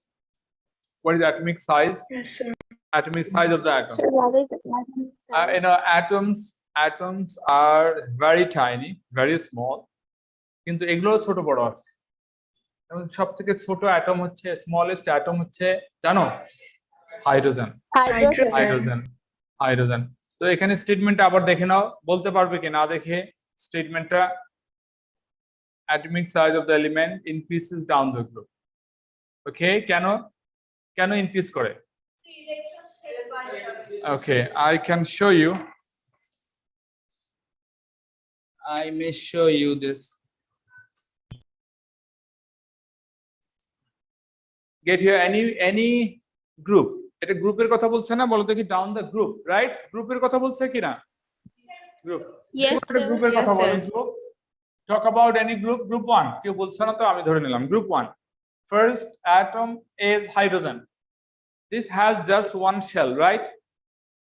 What is atomic size? Yes, sir. Atomic size of the atom. So what is the atomic size? You know, atoms are very tiny, very small. কিন্তু এগুলো ছোট বড় আছে। সব থেকে ছোট atom হচ্ছে, smallest atom হচ্ছে, জানো? হাইড্রোজেন। হাইড্রোজেন। তো এখানে স্টেটমেন্টটা আবার দেখে নাও, বলতে পারবে কি না দেখে স্টেটমেন্টটা? atomic size of the element increases down the group. ওকে, কেন ইনক্রিজ করে? Okay, I can show you. I may show you this. Get here any group. এটা গ্রুপের কথা বলছে না? বলো দেখি, ডাউন দ্য গ্রুপ, রাইট? গ্রুপের কথা বলছে কি না? গ্রুপ। Yes, sir. গ্রুপের Yes, কথা বলো। sir. Group, talk about any group. Group 1 কেউ বলছে না, তো আমি ধরে নিলাম group 1. First atom is hydrogen. This has just one shell, right?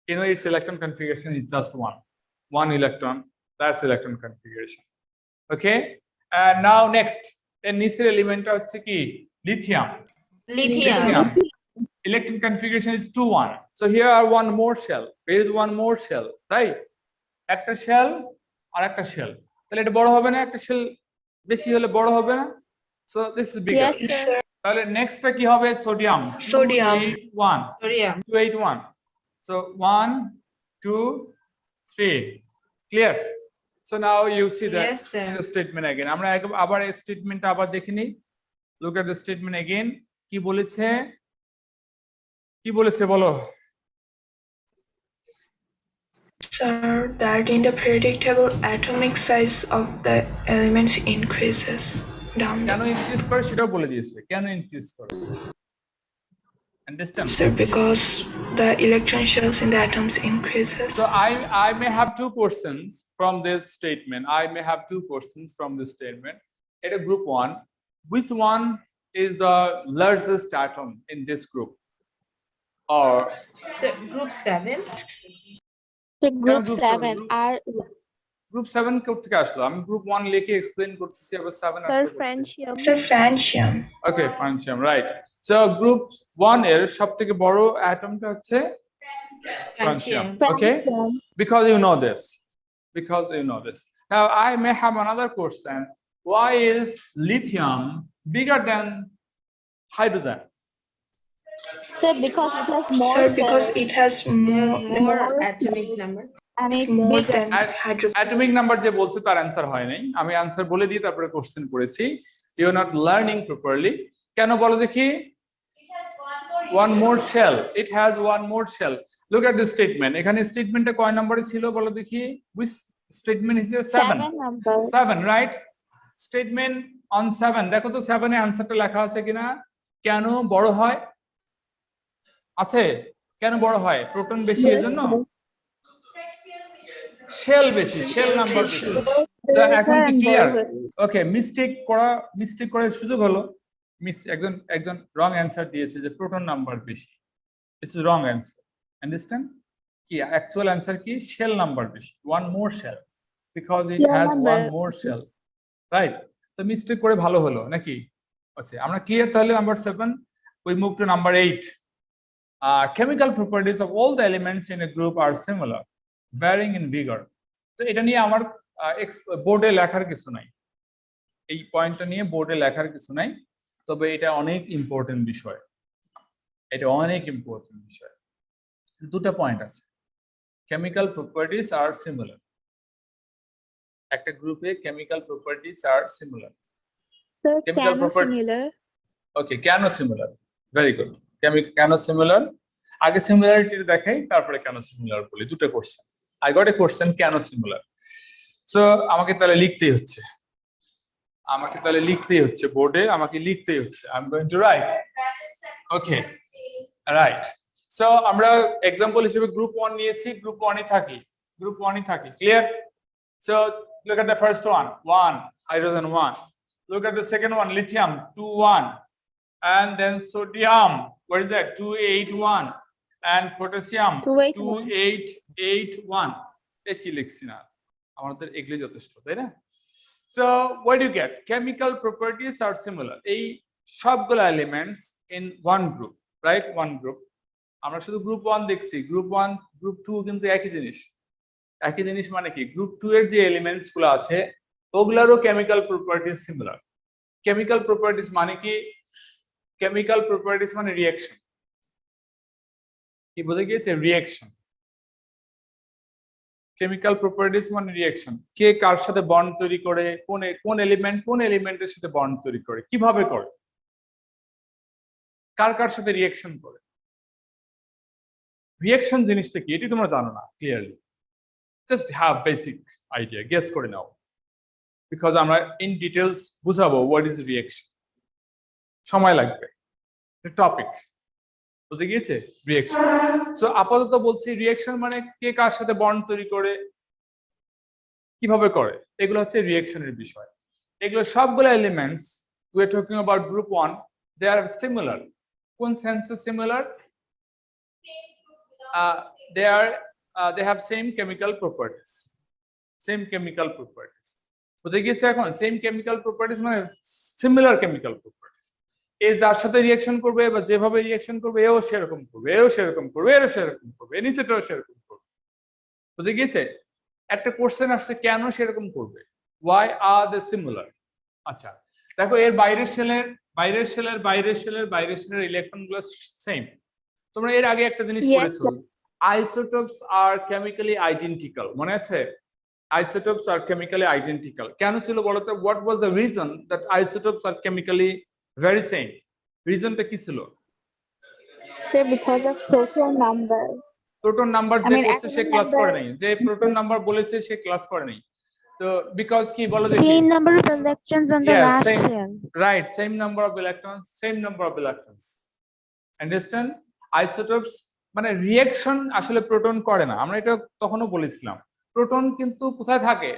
You know, its electron configuration is just one electron. That's electron configuration. Okay, and now next, এর নিচের এলিমেন্টটা হচ্ছে কি? Lithium. Lithium. Electron configuration is 2-1. So here are one more shell. There is one more shell, right? একটা shell আর একটা shell. তাহলে এটা বড় হবে না? একটা shell বেশি হলে বড় হবে না? So this is bigger. Yes, sir. তাহলে নেক্সটটা কি হবে? Sodium. Sodium. 281. Sodium. 281. So 1, 2, 3. Clear? So now you see the Yes, sir. statement again. আমরা আবার এই স্টেটমেন্টটা আবার দেখে নিই। Look at the statement again. কি বলেছে? বলো? Sir, that in the periodic table, atomic size of the elements increases down কেন the. ইনক্রিজ করে সেটাও বলে দিয়েছে। কেন ইনক্রিজ করে? Understand? Sir, because the electron shells in the atoms increases. So I may have two questions from this statement. It's group 1. Which one is the largest atom in this group? Or So group 7. So group group 7 are group 7 থেকে আসলো? আমি group 1 লিখে explain করতেছি, আবার 7 sir আসলো। francium. Sir, francium. Okay, francium, right. So group 1 এর সবথেকে বড় অ্যাটমটা হচ্ছে francium. Okay, because you know this. Now I may have another question. Why is lithium bigger than hydrogen? Sir, because it has more. Sir, because it has There's more more atomic number. and it's it's more bigger. than hydrogen. Atomic number যে বলছে তার answer হয় নাই, আমি answer বলে দিই তারপরে question করেছি। You are not learning properly. কেন বলো দেখি? one more shell. It has one more shell. Look at this statement. এখানে স্টেটমেন্টটা কয় নম্বরে ছিল বলো দেখি? which statement is here? 7 number. 7, right? Statement on 7. দেখো তো 7 এ অ্যান্সারটা লেখা আছে কিনা? কেন বড় হয়? আছে? কেন বড় হয়? প্রোটন বেশি এজন্য? শেল বেশি, শেল নাম্বার বেশি। তো এখন কি ক্লিয়ার? ওকে, মিস্টেক করার সুযোগ হলো। একজন রং অ্যান্সার দিয়েছে যে প্রোটন নাম্বার বেশি। It's wrong answer. আন্ডারস্ট্যান্ড? কি অ্যাকচুয়াল অ্যান্সার কি? শেল নাম্বার বেশি, one more shell, because it has one more shell, right? তো মিস্টেক করে ভালো হলো নাকি? আচ্ছা, আমরা ক্লিয়ার তাহলে number 7। we move to number 8. Chemical properties of all the elements in a group are similar, varying in vigor. তো এটা নিয়ে আমার বোর্ডে লেখার কিছু নাই, এই পয়েন্টটা নিয়ে বোর্ডে লেখার কিছু নাই, তবে এটা অনেক ইম্পর্টেন্ট বিষয়, এটা অনেক ইম্পর্টেন্ট বিষয়। দুটো পয়েন্ট আছে, কেমিক্যাল প্রপার্টিজ আর সিমিলার। একটা গ্রুপে chemical properties are similar. Sir, Chemical can property- similar. Okay, কেন সিমিলার? Very good. কেন সিমিলার? আগে সিমিলারিটি দেখাই, তারপরে কেন সিমিলার বলি। দুটো question, I got a question কেন সিমিলার। সো আমাকে তাহলে লিখতেই হচ্ছে, বোর্ডে আমাকে লিখতেই হচ্ছে। I am going to write. Okay, right. So আমরা এক্সাম্পল হিসেবে গ্রুপ 1 নিয়েছি, গ্রুপ 1 থাকি, clear? So look at the first one, 1 hydrogen 1. Look at the second one, lithium 2 1, and then sodium, what is that, 281, and potassium 2881. বেশি লিখছি না, আমাদের এগুলি যথেষ্ট, তাই না? So what do you get? Chemical properties are similar. এই সবগুলো elements in one group, right? One group. আমরা শুধু গ্রুপ 1 দেখছি, গ্রুপ 1 গ্রুপ 2 কিন্তু একই জিনিস। মানে কি, গ্রুপ 2 এর যে এলিমেন্টস গুলো আছে ওগুলারও chemical properties similar. Chemical properties মানে কি? কেমিক্যাল প্রপার্টিজ মানে রিঅ্যাকশন। কি বোঝা গিয়েছে? রিঅ্যাকশন। কেমিক্যাল প্রপার্টিজ মানে রিঅ্যাকশন। কে কার সাথে বন্ড তৈরি করে, কোন এলিমেন্টের সাথে বন্ড তৈরি করে, কিভাবে করে, কার সাথে রিঅ্যাকশন করে। রিঅ্যাকশন জিনিসটা কি এটি তোমরা জানো না clearly, just have basic idea, guess করে নাও, বিকজ আমরা ইন ডিটেলস বুঝাবো হোয়াট ইজ রিঅ্যাকশন, সময় লাগবে। টপিক বুঝে গিয়েছে? রিঅ্যাকশন। সো আপাতত বলছি রিঅ্যাকশন মানে কে কার সাথে বন্ড তৈরি করে, কিভাবে করে, এগুলো হচ্ছে রিঅ্যাকশনের বিষয়। এগুলো সবগুলো elements, we are talking about group 1, they are similar. কোন সেন্সে similar? they have same chemical properties. বুঝে গিয়েছে এখন? সেম কেমিক্যাল প্রপার্টিজ মানে সিমিলার কেমিক্যাল প্রপার্টিজ। এ যার সাথে রিঅ্যাকশন করবে বা যেভাবে রিঅ্যাকশন করবে এও সেরকম করবে, এও সেরকম করবে, এরও সেরকম করবে, এর নিচেটাও সেরকম করবে। বুঝে গিয়েছে? একটা কোশ্চেন আসছে কেন সেরকম করবে, why are they similar? আচ্ছা দেখো, এর বাইরের সেলের ইলেকট্রন গুলো সেম। তোমরা এর আগে একটা জিনিস Yes, পড়েছো, isotopes are chemically identical, মনে আছে? Isotopes are chemically identical. কেন ছিল বলো তো? What was the reason that isotopes are chemically very same? রিজনটা কি ছিল? sir, because of proton number. Proton number যে বলছে সে atomic ক্লাস number- করে নাই, যে প্রোটন নাম্বার বলেছে সে ক্লাস করে নাই। তো বিকজ কি বলো দেখি? Same number of electrons on the Yes, last same. shell. Right, same number of electrons. Understand? Isotopes মানে রিঅ্যাকশন আসলে প্রোটন করে না, আমরা এটা তখনও বলেছিলাম। প্রোটন কিন্তু কোথায় থাকে?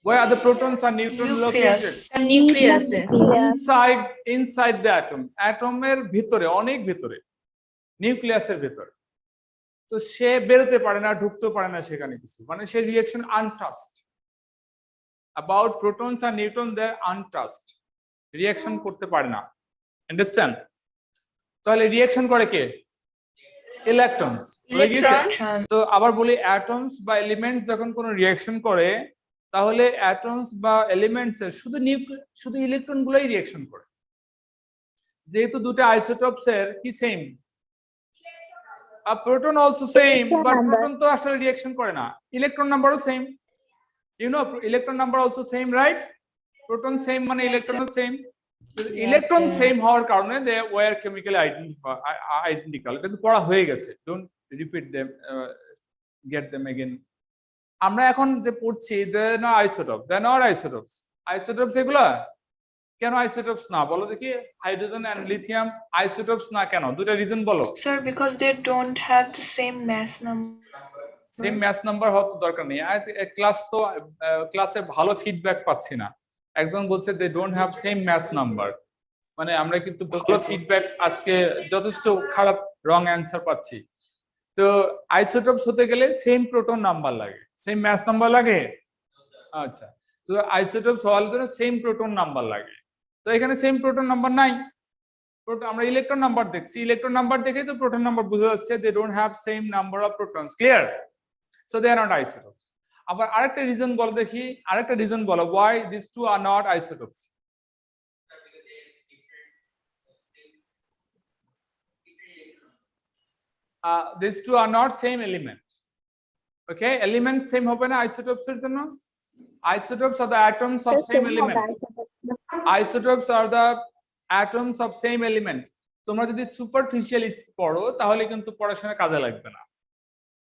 Where are the protons and neutrons Nucleus. located? Nucleus Inside the atom. অ্যাটমের ভিতরে, অনেক ভিতরে, নিউক্লিয়াসের ভিতরে। তো সে বেরোতে পারে না, ঢুকতে পারে না সেখানে কিছু, মানে সে reaction untouched. About protons and neutrons, they are untouched. Reaction করতে পারে না। আন্ডারস্ট্যান্ড? তাহলে রিঅ্যাকশন করে কে? ইলেকট্রনস। Electron. তো আবার বলি, অ্যাটমস বা এলিমেন্টস যখন কোনো রিঅ্যাকশন করে, তাহলে অ্যাটমস বা এলিমেন্টস এর শুধু ইলেকট্রন গুলোই রিঅ্যাকশন করে। যেহেতু দুটো আইসোটোপস এর কি same, proton also same, but proton তো আসলে রিঅ্যাকশন করে না। ইলেকট্রন নাম্বারও same, you know, electron number also same, right? Proton same মানে ইলেকট্রনও সেম। ইলেকট্রন সেম হওয়ার কারণে দে ওয়্যার কেমিক্যালি আইডেন্টিক্যাল। কিন্তু পড়া হয়ে গেছে, don't repeat them, gate them again. আমরা এখন যে পড়ছি দে না আইসোটোপ, দে নট আইসোটোপস। আইসোটোপস এগুলা কেন আইসোটোপস না বলো দেখি? হাইড্রোজেন এন্ড লিথিয়াম আইসোটোপস না কেন? দুটো রিজন বলো। Sir, because they don't have the same mass number. Same mass number হওয়ার তো দরকার নেই। ক্লাসে ভালো ফিডব্যাক পাচ্ছি না। একজন বলছে they don't have same mass number, মানে আমরা কিন্তু ভালো ফিডব্যাক আজকে যথেষ্ট খারাপ রং অ্যান্সার পাচ্ছি। তো আইসোটোপস হতে গেলে সেম প্রোটন নাম্বার লাগে, সেম ম্যাথ নাম্বার লাগে। আচ্ছা, তো আইসোটোপস হওয়ার জন্য সেম প্রোটন নাম্বার লাগে। তো এখানে সেম প্রোটন নাম্বার নাই, আমরা ইলেকট্রন নাম্বার দেখছি, ইলেকট্রন নাম্বার দেখে তো প্রোটন নাম্বার বোঝা যাচ্ছে they don't have same number of protons, clear? So they are not isotopes. আবার আরেকটা রিজন বলো দেখি, আরেকটা রিজন বলো why these two are not isotopes. These two are not same element. Okay, element same হবে না isotopes এর জন্য? Isotopes are the atoms of same element. Isotopes are the atoms of same element. তোমরা যদি superficially পড়ো তাহলে কিন্তু পড়াশোনা কাজে লাগবে না,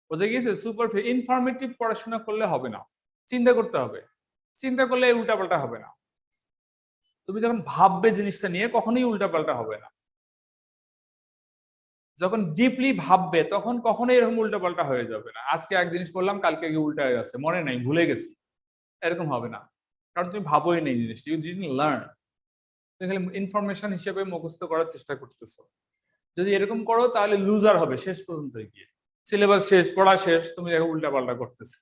বুঝে গেছে? সুপারফিশিয়াল ইনফরমেটিভ পড়াশোনা করলে হবে না, চিন্তা করতে হবে, চিন্তা করলে উল্টাপাল্টা হবে না। তুমি যখন ভাববে জিনিসটা নিয়ে কখনোই উল্টাপাল্টা হবে না, যখন ডিপলি ভাববে তখন কখনোই এরকম উল্টাপাল্টা হয়ে যাবে না। আজকে এক জিনিস বললাম কালকে গিয়ে উল্টা হয়ে যাচ্ছে, মনে নাই, ভুলে গেছি, এরকম হবে না, কারণ তুমি ভাবোই নেই জিনিসটা, ইউ ডিডন্ট লার্ন, তুমি খালি ইনফরমেশন হিসেবে মুখস্থ করার চেষ্টা করতেছো। যদি এরকম করো তাহলে লুজার হবে শেষ পর্যন্ত গিয়ে, সিলেবাস শেষ, পড়া শেষ, তুমি দেখো উল্টাপাল্টা করতেছো।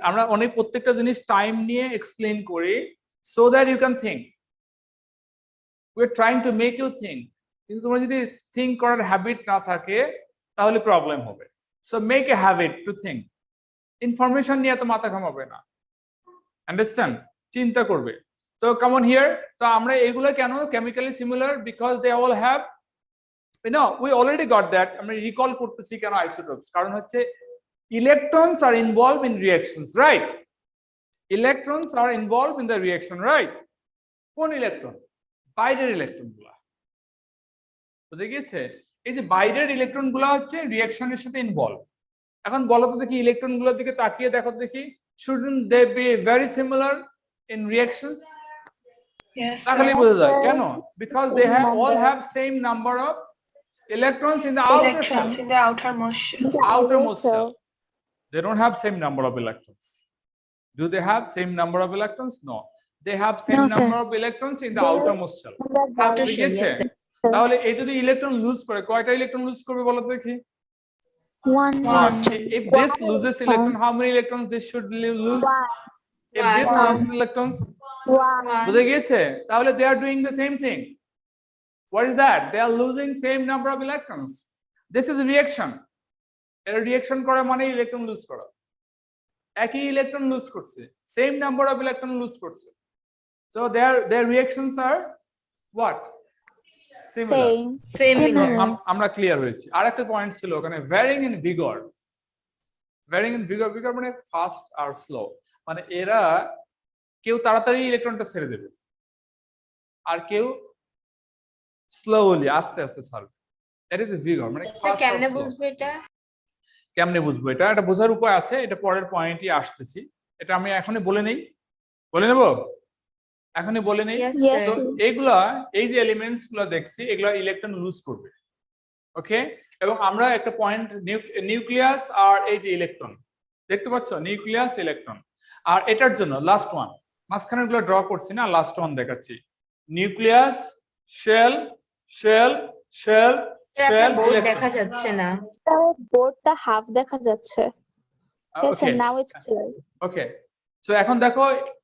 আমরা অনেক প্রত্যেকটা জিনিস টাইম নিয়ে এক্সপ্লেইন করি so that you can think, we are trying to make you think. কিন্তু তোমার যদি থিঙ্ক করার হ্যাবিট না থাকে তাহলে প্রবলেম হবে। So make a habit to think, information নিয়ে তো মাথা ঘামাবে না, আন্ডারস্ট্যান্ড? চিন্তা করবে। তো কামন হিয়ার, তো আমরা এগুলো কেন chemically similar? Because they all have, we already got that. আমরা রিকল করতেছি কেন আইসোটোপস, কারণ হচ্ছে electrons are involved in reactions, right? Electrons are involved in the reaction, right? কোন ইলেকট্রন? বাইরের ইলেকট্রন গুলা, বুঝে গিয়েছে? এই যে বাইরের ইলেকট্রন গুলা হচ্ছে রিয়াকশনের সাথে ইনভলভ। এখন বলো তো দেখি, ইলেকট্রন গুলোর দিকে তাকিয়ে দেখো দেখি, shouldn't they be very similar in reactions? Yes, তাহলে sir. বোঝা যায় কেন, because they have all have same number of electrons in the outer shell. Electrons in the outermost shell. Outermost shell. They don't have same number of electrons. Do they have same number of electrons? No. They have same No, sir. number of electrons in the outermost shell. Outer shell, yes, sir. তাহলে এই যদি electron loose করে, কয়টা electron lose করবে বলো তো দেখি? One. If this loses electron, how many electrons this should lose? If this One. loses electrons, One. বুঝে গিয়েছে? তাহলে they are doing the same thing. What is that? They are losing same number of electrons. This is a reaction. এটা reaction করা মানে electron lose করা। একই electron lose করছে, same number of electron lose করছে। So their reactions are what? Similar. Similar. আমরা clear হয়েছি। আরেকটা পয়েন্ট ছিল ওখানে, varying in vigour. Varying in vigour, vigour মানে ফাস্ট আর স্লো, মানে এরা কেউ তাড়াতাড়ি ইলেকট্রনটা ছেড়ে দেবে আর কেউ স্লোলি আস্তে আস্তে ছাড়বে। দ্যাট ইজ ভিগর, মানে স্যার কেমনে বুঝবো এটা? কেমনে বুঝবো এটা? এটা বোঝার উপায় আছে, এটা পরের পয়েন্টই আসতেছি। এটা আমি এখনই বলে নেই, বলে নেব এখনই বলে নেই। Yes, Yes. sir. এইগুলা, এই যে এলিমেন্টস গুলো দেখছি এগুলা ইলেকট্রন লুজ করবে, ওকে? এবং আমরা একটা পয়েন্ট, নিউক্লিয়াস আর এই যে ইলেকট্রন দেখতে পাচ্ছ, নিউক্লিয়াস ইলেকট্রন, আর এটার জন্য লাস্ট ওয়ান, মাঝখানের গুলো ড্র করছি না, লাস্ট ওয়ান দেখাচ্ছি। Nucleus, shell, shell, shell, shell, board দেখা যাচ্ছে না। বোর্ডটা হাফ দেখা যাচ্ছে। Yes, okay and now it's clear. Okay. So এখন দেখো,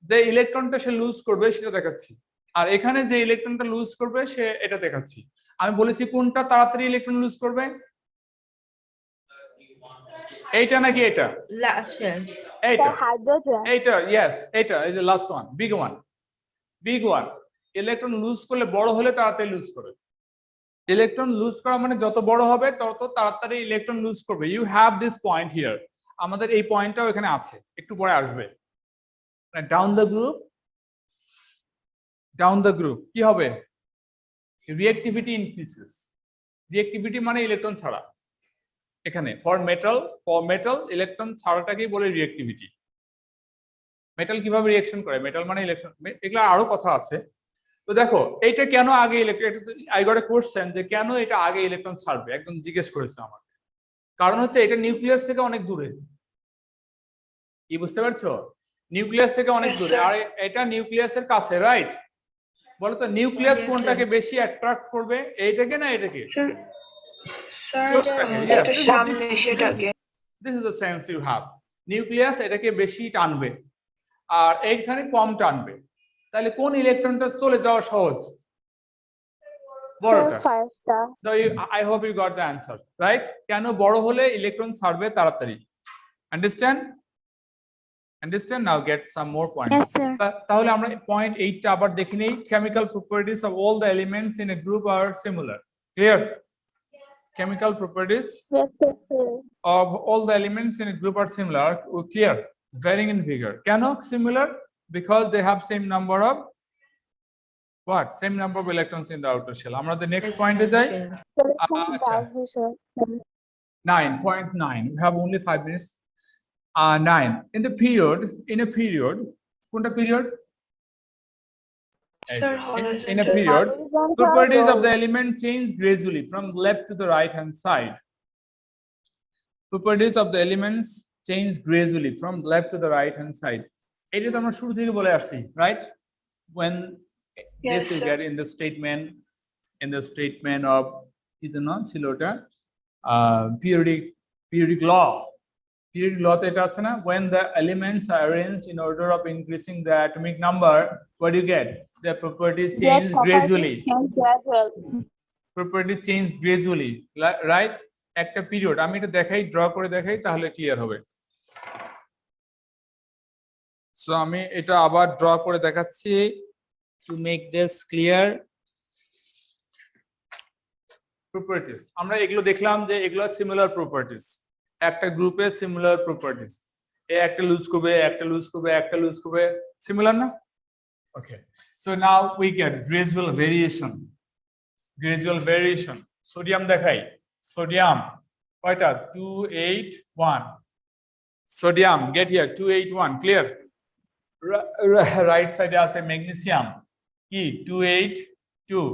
যে ইলেকট্রনটা সে লুজ করবে সেটা দেখাচ্ছি, আর এখানে যে ইলেকট্রনটা লুজ করবে সে এটা দেখাচ্ছি। আমি বলেছি কোনটা তাড়াতাড়ি ইলেকট্রন লুজ করবে, এইটা নাকি এটা? Last shell. এইটা, The hydrogen. এইটা, ইয়েস, এইটা, এই যে last one, big one, big one. Electron lose করলে, বড় হলে তাড়াতাড়ি লুজ করে। ইলেকট্রন লুজ করা মানে যত বড় হবে তত তাড়াতাড়ি ইলেকট্রন লুজ করবে। You have this point here, আমাদের এই পয়েন্টটাও এখানে আছে, একটু পরে আসবে। Down the group, down the group কি হবে? Reactivity increases. রিঅ্যাক্টিভিটি মানে ইলেকট্রন ছাড়া। এখানে ফর মেটাল ইলেকট্রন ছাড়াটাকেই বলে রিঅ্যাক্টিভিটি। মেটাল কিভাবে রিঅ্যাকশন করে, মেটাল মানে ইলেকট্রন, এগুলো আরো কথা আছে। তো দেখো এইটা কেন আগে electron, I got a question যে কেন এটা আগে ইলেকট্রন ছাড়বে, একদম জিজ্ঞেস করেছে আমাকে। কারণ হচ্ছে এটা নিউক্লিয়াস থেকে অনেক দূরে, কি বুঝতে পারছো? নিউক্লিয়াস থেকে অনেক Yes, দূরে, sir. আর এটা নিউক্লিয়াসের কাছে, রাইট? বলো তো নিউক্লিয়াস Yes, কোনটাকে বেশি অ্যাট্রাক্ট করবে, এইটাকে না এটাকে? Sir, sir, Yes, এটা সামনে সেটাকে। This is the sense you have. Nucleus এটাকে বেশি টানবে আর এইখানে কম টানবে। তাহলে কোন ইলেকট্রনটা চলে যাওয়া সহজ? বড়টা 5 star. So I hope you got the answer, right? কেন বড় হলে ইলেকট্রন ছাড়বে তাড়াতাড়ি? Understand? Understand? Now get some more points. Yes, sir. তাহলে আমরা point 8 টা আবার দেখে নেই। Chemical properties of all the elements in a group are similar. Clear? Chemical properties Yes, sir. of all the elements in a group are similar. Clear? Varying in vigor. কেন similar? Because they have same number of what? Same number of electrons in the outer shell. আমরা the next point এ যাই। আচ্ছা। 9.9. We have only 5 minutes. 9. In a period, কোনটা period? Sir, In a horizontal. period, properties of the element change gradually from left to the right hand side. Properties of the elements change gradually from left to the right hand side. এটা তো আমরা শুরু থেকে বলে আসছি, right? When Yes, this will sir. get in the statement of silota periodic law. Periodic law তে এটা আছে না, when the elements are arranged in order of increasing the atomic number, what do you get? The properties change gradually. Property change gradually, right? একটা period আমি এটা দেখাই, draw করে দেখাই, তাহলে ক্লিয়ার হবে। সো আমি এটা আবার ড্র করে দেখাচ্ছি to make this clear. Properties আমরা এগুলো দেখলাম যে এগুলো সিমিলার প্রপার্টিজ, একটা গ্রুপে সিমিলার প্রপার্টিজ। একটা লুজ করবে, একটা লুজ করবে, একটা লুজ করবে, সিমিলার না? Okay, so now we get gradual variation. Gradual variation, sodium দেখাই। সোডিয়াম কয়টা? 281. Sodium get here 281, clear? Right সাইডে আছে ম্যাগনেসিয়াম, কি 282.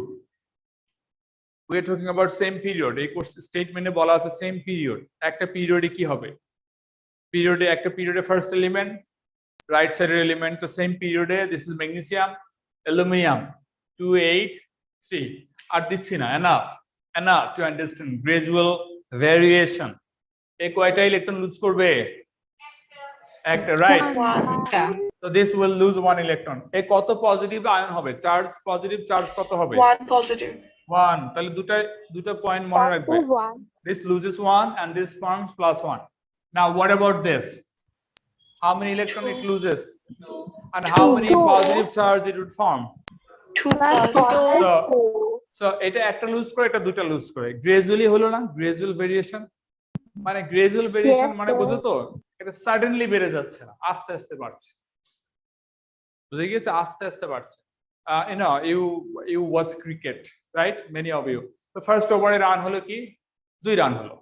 we are talking about same period. এই কোর্স স্টেটমেন্টে বলা আছে সেম পিরিয়ড। একটা পিরিয়ডে কি হবে? পিরিয়ডে একটা পিরিয়ডে ফার্স্ট এলিমেন্ট, রাইট সাইডের এলিমেন্ট, তো সেম পিরিয়ডে দিস ইজ ম্যাগনেসিয়াম, অ্যালুমিনিয়াম 283। আর দিচ্ছি না, enough to understand gradual variation. এই কয়টা ইলেকট্রন লুজ করবে? একটা, right? So this will lose 1 electron. এই কত পজিটিভ আয়ন হবে? চার্জ, পজিটিভ চার্জ কত হবে? 1 positive. 1. তাহলে দুটো পয়েন্ট মনে রাখবে। This loses 1 and this forms +1. Now what about this? How many electron it loses? And how many positive charge it would form? 2 plus. So এটা একটা loose করে, এটা দুটো লুজ করে। গ্রাজুয়ালি হলো না? গ্রাজুয়াল ভেরিয়েশন মানে গ্রাজুয়াল ভেরিয়েশন মানে বুঝো তো, এটা সাডেনলি বেড়ে যাচ্ছে না, আস্তে আস্তে বাড়ছে। বুঝে গিয়েছে? আস্তে আস্তে বাড়ছে। You watch cricket, right? Many of you. The first over run হলো কি? 2 রান হলো।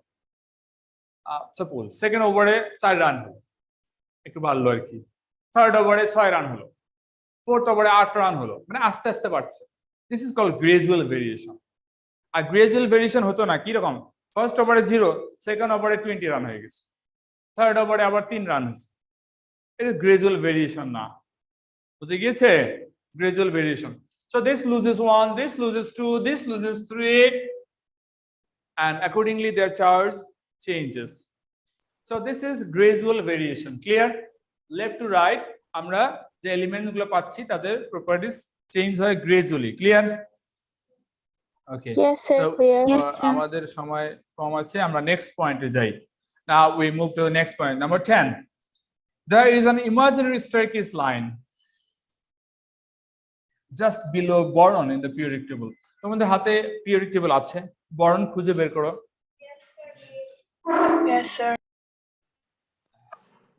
সাপোজ সেকেন্ড ওভারে 4 রান হলো, একটু ভালো আর কি। থার্ড ওভারে 6 রান হলো, ফোর্থ ওভারে 8 রান হলো, মানে আস্তে আস্তে বাড়ছে। This is called gradual variation. আর গ্রাজুয়াল ভেরিয়েশন হতো না কি রকম? ফার্স্ট ওভারে 0, সেকেন্ড ওভারে 20 রান হয়ে গেছে, থার্ড ওভারে আবার 3 রান হয়েছে। এটা গ্রাজুয়াল ভেরিয়েশন না, বুঝে গিয়েছে? Gradual variation. So this loses 1, this loses 2, this loses 3, and accordingly their charge changes. So this is gradual variation. Clear? Left to right, আমরা যে এলিমেন্ট গুলো পাচ্ছি তাদের প্রপার্টিজ চেঞ্জ হয় গ্রাজুয়ালি। ক্লিয়ার? ওকে, Yes, sir. Clear. আমাদের সময় কম আছে, আমরা নেক্সট পয়েন্টে যাই। Now we move to the next point, number 10. There is an imaginary staircase line just below boron in the periodic table. তোমাদের হাতে periodic table আছে, boron খুঁজে বের করো। Yes, sir.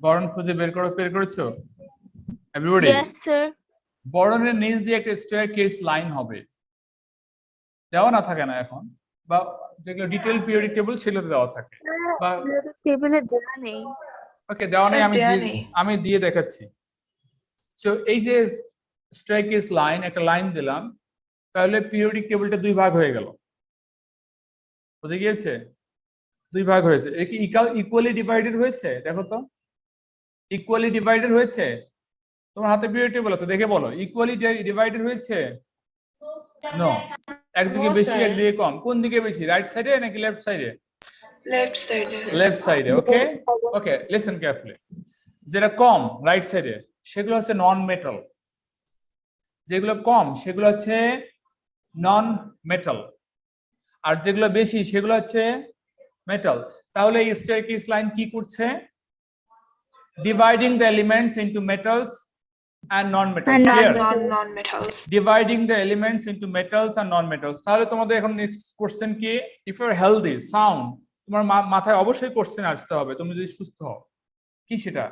boron খুঁজে বের করেছো everybody? Yes, sir. বরনের নিচ দিয়ে একটা staircase লাইন হবে, দেওয়া না থাকে না এখন, বা যেগুলো ডিটেইল periodic table সেগুলোতে দেওয়া থাকে, বা টেবিলে দেওয়া নেই। ওকে দেওয়া নেই, Sir, আমি দিয়ে দেখাচ্ছি। সো এই যে স্ট্রেকেস লাইন, একটা লাইন দিলাম, তাহলে পিরিয়ডিক টেবিলটা 2 ভাগ হয়ে গেল। বুঝে গিয়েছে? 2 ভাগ হয়েছে। এ কি ইকুয়ালি ডিভাইডেড হয়েছে? দেখো তো, ইকুয়ালি ডিভাইডেড হয়েছে? তোমার হাতে পিরিয়ডিক টেবিল আছে, দেখে বলো, ইকুয়ালি ডিভাইডেড হয়েছে? নো। একদিকে বেশি, একদিকে কম। কোন দিকে বেশি? রাইট সাইডে নাকি লেফট সাইডে? Left side. লেফট সাইডে। ওকে ওকে, লিসেন কেয়ারফুলি। যেটা কম রাইট সাইডে সেগুলো হচ্ছে নন মেটাল, যেগুলো কম সেগুলো হচ্ছে নন মেটাল, আর যেগুলো বেশি সেগুলো হচ্ছে মেটাল। তাহলে এই স্টেয়ারকেস লাইন কি করছে? Dividing the elements into metals and non-metals. And Clear? Non-metals. Dividing the elements into metals and non-metals. তাহলে তোমাদের এখন নেক্সট কোশ্চেন কি? If you're healthy, sound, তোমার মাথায় অবশ্যই কোশ্চেন আসতে হবে তুমি যদি সুস্থ হও। কি সেটা?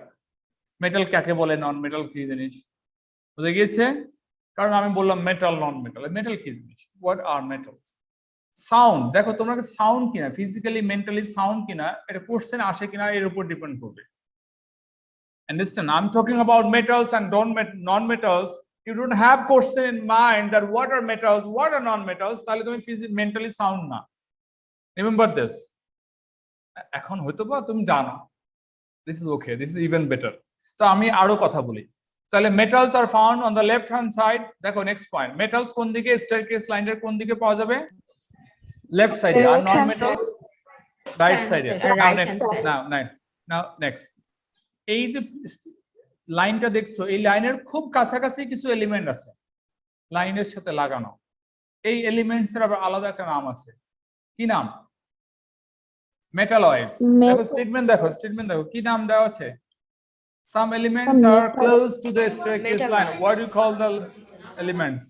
মেটাল কাকে বলে, নন মেটাল কি জিনিস? বুঝে গিয়েছে? কারণ আমি বললাম মেটাল, নন মেটাল। মেটাল কি জিনিস? What are metals? সাউন্ড, দেখো তোমরা সাউন্ড কিনা, ফিজিক্যালি মেন্টালি সাউন্ড কিনা, এটা কোশ্চেন আসে কিনা এর উপর ডিপেন্ড করবে। Understand? I'm talking about metals and non-metals. You don't have question in mind that what are metals, what are non-metals. তাহলে তুমি mentally sound না। Remember this. এখন হয়তো বা তুমি জানো। This is okay. This is even better. তো আমি আরো কথা বলি। তাহলে metals are found on the left hand side. দেখো next point. Metals কোন দিকে? staircase লাইনের কোন দিকে পাওয়া যাবে? Left side. আর non-metals right side. Now next. Now next. এই যে লাইনটা দেখছো, এই লাইনের খুব কাছাকাছি কিছু এলিমেন্ট আছে লাইনের সাথে লাগানো। এই এলিমেন্টস এর আবার আলাদা একটা নাম আছে। কি নাম? মেটালয়েডস। দেখো স্টেটমেন্ট দেখো কি নাম দেওয়া আছে? Some elements are close to the staircase line. What do you call the elements?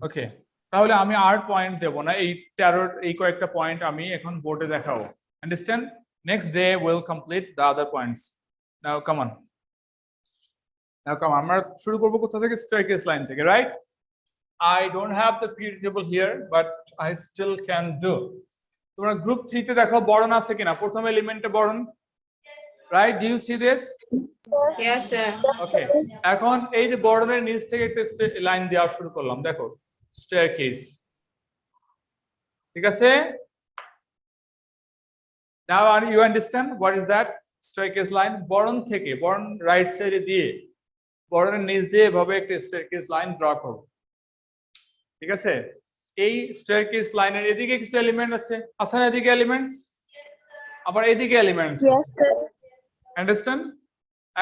Okay, তাহলে আমি আর পয়েন্ট দেব না, এই 13 এই কয়েকটা পয়েন্ট আমি এখন বোর্ডে দেখাবো। Understand? Next day we'll complete the other points. Now come on. আমরা শুরু করব কোথা থেকে? স্টেয়ারকেস লাইন থেকে, right? I don't have the period table here, but I still can do. তোমরা গ্রুপ 3 তে দেখো বর্ণ আছে কিনা, প্রথম এলিমেন্টে বর্ণ, right? Do you see this? Yes, sir. Okay, এখন এই যে বর্ণের নিচ থেকে একটা লাইন দেওয়া শুরু করলাম, দেখো স্টেয়ারকেস, ঠিক আছে? Now you understand what is that? Staircase line, বর্ণ থেকে, বর্ণ রাইট সাইডে দিয়ে বর্ণের নিচ দিয়ে এভাবে একটা স্টেয়ারকেস লাইন ড্র করব, ঠিক আছে? এই স্টেয়ারকেস লাইনের এদিকে কিছু এলিমেন্ট আছে না? এদিকে এলিমেন্টস, আবার এদিকে এলিমেন্টস আছে। আন্ডারস্ট্যান্ড?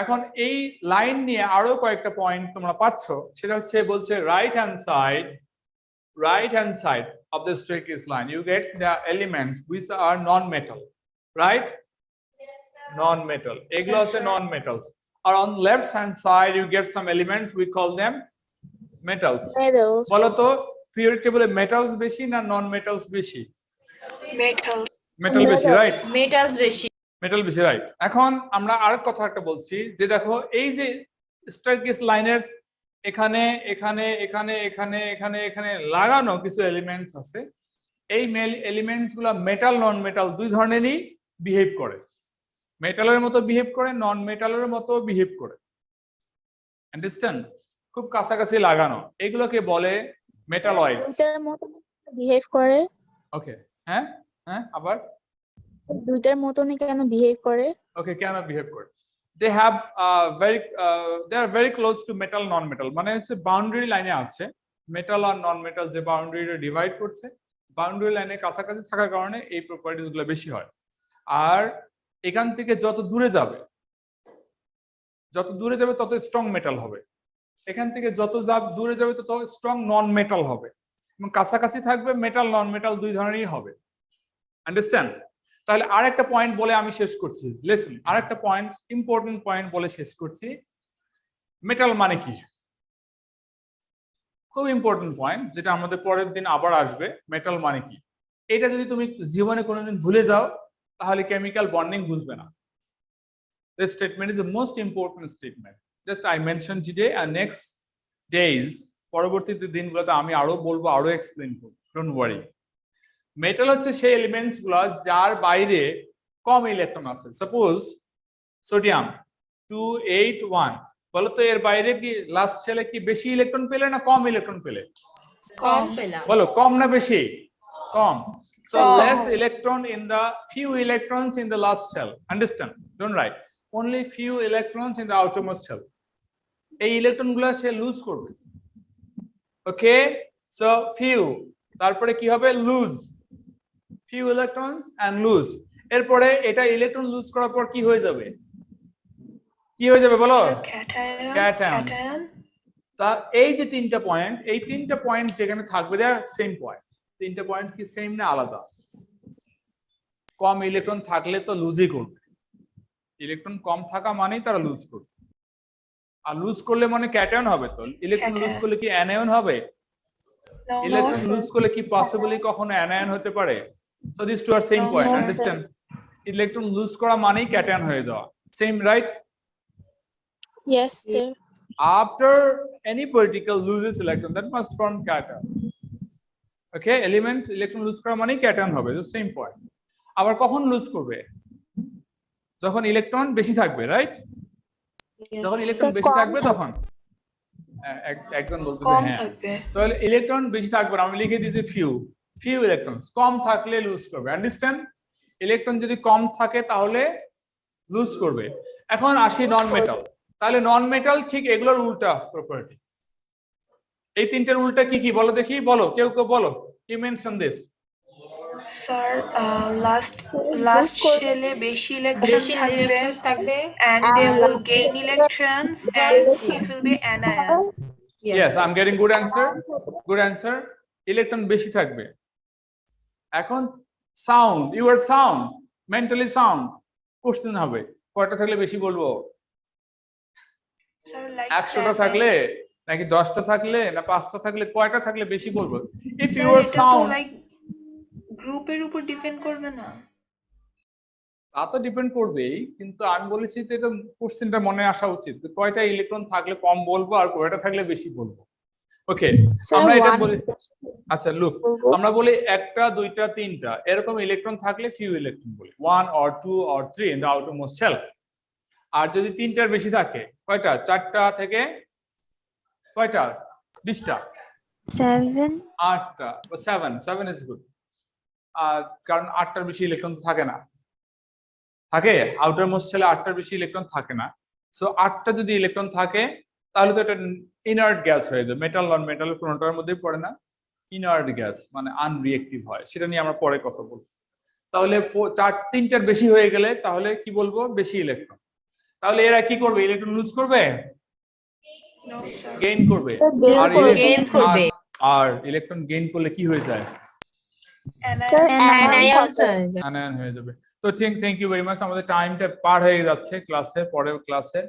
এখন এই লাইন নিয়ে আরো কয়েকটা পয়েন্ট তোমরা পাচ্ছ, সেটা হচ্ছে বলছে right hand side of the staircase line you get the elements which are non-metal, right? Non-metal, এগুলো হচ্ছে non-metals, R on left hand side you get some elements, we call them metals. বলো তো periodic table metals বেশি না non-metals বেশি? metal বেশি, right? Metals বেশি। Metal বেশি, রাইট? এখন আমরা আর কথা একটা বলছি যে দেখো এই যে স্টেয়ারকেস লাইনের এখানে এখানে এখানে এখানে এখানে এখানে লাগানো কিছু এলিমেন্টস আছে। এই এলিমেন্টস গুলা মেটাল নন মেটাল দুই ধরনেরই বিহেভ করে, মেটালের মতো বিহেভ করে, নন মেটালের মতো বিহেভ করে। আন্ডারস্ট্যান্ড? খুব কাছাকাছি লাগানো, এগুলোকে বলে মেটালয়েডস। দুইটার মতো বিহেভ করে। ওকে, হ্যাঁ হ্যাঁ, আবার দুইটার মতনই কেন বিহেভ করে? ওকে, কেন বিহেভ করে? they have they are very close to metal non metal, মানে হচ্ছে বাউন্ডারি লাইনে আছে, মেটাল আর নন মেটাল যে বাউন্ডারিটা ডিভাইড করছে, বাউন্ডারি লাইনে কাছাকাছি থাকার কারণে এই প্রপার্টিজ গুলো বেশি হয়। আর এখান থেকে যত দূরে যাবে তত স্ট্রং মেটাল হবে, এখান থেকে যত দূরে যাবে তত স্ট্রং নন মেটাল হবে, এবং কাছাকাছি থাকবে মেটাল নন মেটাল দুই ধরনেরই হবে। আন্ডারস্ট্যান্ড? তাহলে আরেকটা পয়েন্ট বলে আমি শেষ করছি, লিসেন, আরেকটা পয়েন্ট, ইম্পর্টেন্ট পয়েন্ট বলে শেষ করছি। মেটাল মানে কি? খুব ইম্পর্টেন্ট পয়েন্ট, যেটা আমাদের পরের দিন আবার আসবে। মেটাল মানে কি এটা যদি তুমি জীবনে কোনোদিন ভুলে যাও তাহলে কেমিক্যাল বন্ডিং বুঝবে না। This statement is the most important statement. Just I mentioned today and next days, পরবর্তী দিনগুলোতে আমি আরো বলবো, আরো এক্সপ্লেইন করব, ডোন্ট ওয়ারি। মেটাল হচ্ছে সেই এলিমেন্টস গুলো যার বাইরে কম ইলেকট্রন আছে। সাপোজ সোডিয়াম 281, বলো তো এর বাইরে কি লাস্ট শেলে কি বেশি ইলেকট্রন পেলে না কম ইলেকট্রন পেলে? কম পেলাম। বলো কম না বেশি? কম। So less electron in the few electrons in the last shell. Understand? Don't write. Only few electrons in the outermost shell. এই ইলেকট্রন গুলো সে লুজ করবে। ওকে, সো ফিউ, তারপরে কি হবে? Lose, few electrons and lose. এরপরে এটা ইলেকট্রন লুজ করার পর কি হয়ে যাবে? কি হয়ে যাবে বলো? Cation. তা এই যে তিনটা পয়েন্ট, এই তিনটা পয়েন্ট যেখানে থাকবে দেয়ার সেম পয়েন্ট। তিনটা পয়েন্ট কি সেম না আলাদা? কম ইলেকট্রন থাকলে তো লুজই করবে, ইলেকট্রন কম থাকা মানেই তারা লুজ করবে। আর লুজ করলে মানে ক্যাটায়ন হবে, তো ইলেকট্রন লুজ করলে কি অ্যানায়ন হবে? No, electron sir. লুজ করলে কি পসিবলি কখনো অ্যানায়ন হতে পারে? So this two are same No, point, sir. Understand? Electron lose করা মানেই ক্যাটায়ন হয়ে যাওয়া, same, right? Yes, sir. After any particle loses electron, that must form cations. Okay, element electron lose করা মানেই cation হবে, the same point. আবার কখন loose করবে? যখন ইলেকট্রন বেশি থাকবে, রাইট? যখন ইলেকট্রন Sir, বেশি কম থাকবে থাকবে। তখন একজন বলতেছে কম হ্যাঁ, থাকবে। তাহলে ইলেকট্রন বেশি থাকবে, আমি লিখে দিয়েছি ফিউ ইলেকট্রনস, কম থাকলে লুজ করবে, আন্ডারস্ট্যান্ড? ইলেকট্রন যদি কম থাকে তাহলে লুজ করবে। এখন আসি নন মেটাল, তাহলে নন মেটাল ঠিক এগুলোর উল্টা প্রপার্টি। এই তিনটের উল্টা কি কি বলো দেখি, বলো, কেউ কেউ বলো, কি mention this? Sir, last shell এ বেশি ইলেকট্রন বেশি থাকবে electrons থাকবে and they will হচ্ছে gain electrons and it will be anion. Yes, I'm getting good answer. Good answer. ইলেকট্রন বেশি থাকবে। এখন sound, you are sound, mentally sound, question হবে কয়টা থাকলে বেশি বলবো? Sir, like 100টা 7. থাকলে নাকি 10টা থাকলে না 5টা থাকলে, কয়টা থাকলে বেশি বলবো? ইফ Sir, ইউ আর এটা তো সাউন্ড, like গ্রুপের উপর ডিপেন্ড করবে না? তা তো ডিপেন্ড করবেই, কিন্তু আমি বলেছি তো এটা কোশ্চেনটা মনে আসা উচিত, কয়টা ইলেকট্রন থাকলে কম বলবো আর কয়টা থাকলে বেশি বলবো। ওকে, Sir, আমরা এটা one বলি, আচ্ছা লুক, বলবো। আমরা বলি একটা, দুইটা, তিনটা এরকম ইলেকট্রন থাকলে ফিউ ইলেকট্রন বলি, 1 or 2 or 3 in the outermost shell। আর যদি তিনটার বেশি থাকে, কয়টা? 4টা থেকে কয়টা? 20টা, 7. 8টা, 7 is good। কারণ 8টার বেশি ইলেকট্রন থাকে না, থাকে আউটারমোস্ট শেলে 8টার বেশি ইলেকট্রন থাকে না। সো 8টা যদি ইলেকট্রন থাকে তাহলে তো এটা ইনার্ট গ্যাস হয়ে যাবে, মেটাল নন মেটাল কোনোটার মধ্যেই পড়ে না, ইনার্ট গ্যাস মানে আনরিয়েক্টিভ হয়, সেটা নিয়ে আমরা পরে কথা বলবো। তাহলে 3টার বেশি হয়ে গেলে তাহলে কি বলবো? বেশি ইলেকট্রন। তাহলে এরা কি করবে? ইলেকট্রন লুজ করবে, No, sir. গেইন করবে। আর Gain করবে। আর ইলেকট্রন গেইন করলে কি হয়ে যায়? Anion. Anions হয়ে যায়। আনায়ন হয়ে যাবে। তো থ্যাংক ইউ ভেরি মাচ। আমাদের টাইমটা পার হয়ে যাচ্ছে ক্লাসে, পরের ক্লাসে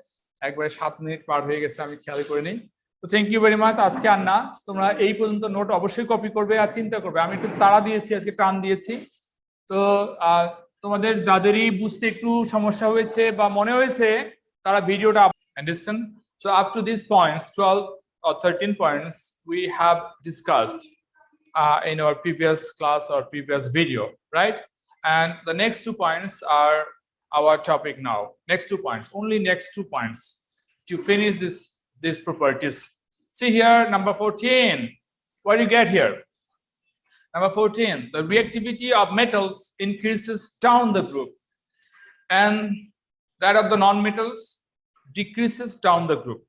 একবারে 7 মিনিট পার হয়ে গেছে, আমি খেয়াল করিনি। তো থ্যাংক ইউ ভেরি মাচ। আজকে আর না, তোমরা এই পর্যন্ত নোট অবশ্যই কপি করবে আর চিন্তা করবে। আমি একটু তাড়া দিয়েছি আজকে, টান দিয়েছি, তো তোমাদের যাদেরই বুঝতে একটু সমস্যা হয়েছে বা মনে হয়েছে তারা ভিডিওটা understand. So up to this points 12 or 13 points we have discussed in our previous class or previous video, right? And the next 2 points are our topic now. Next 2 points, only next 2 points to finish these properties. See here, number 14. What do you get here? Number 14, the reactivity of metals increases down the group and that of the non-metals decreases down the group.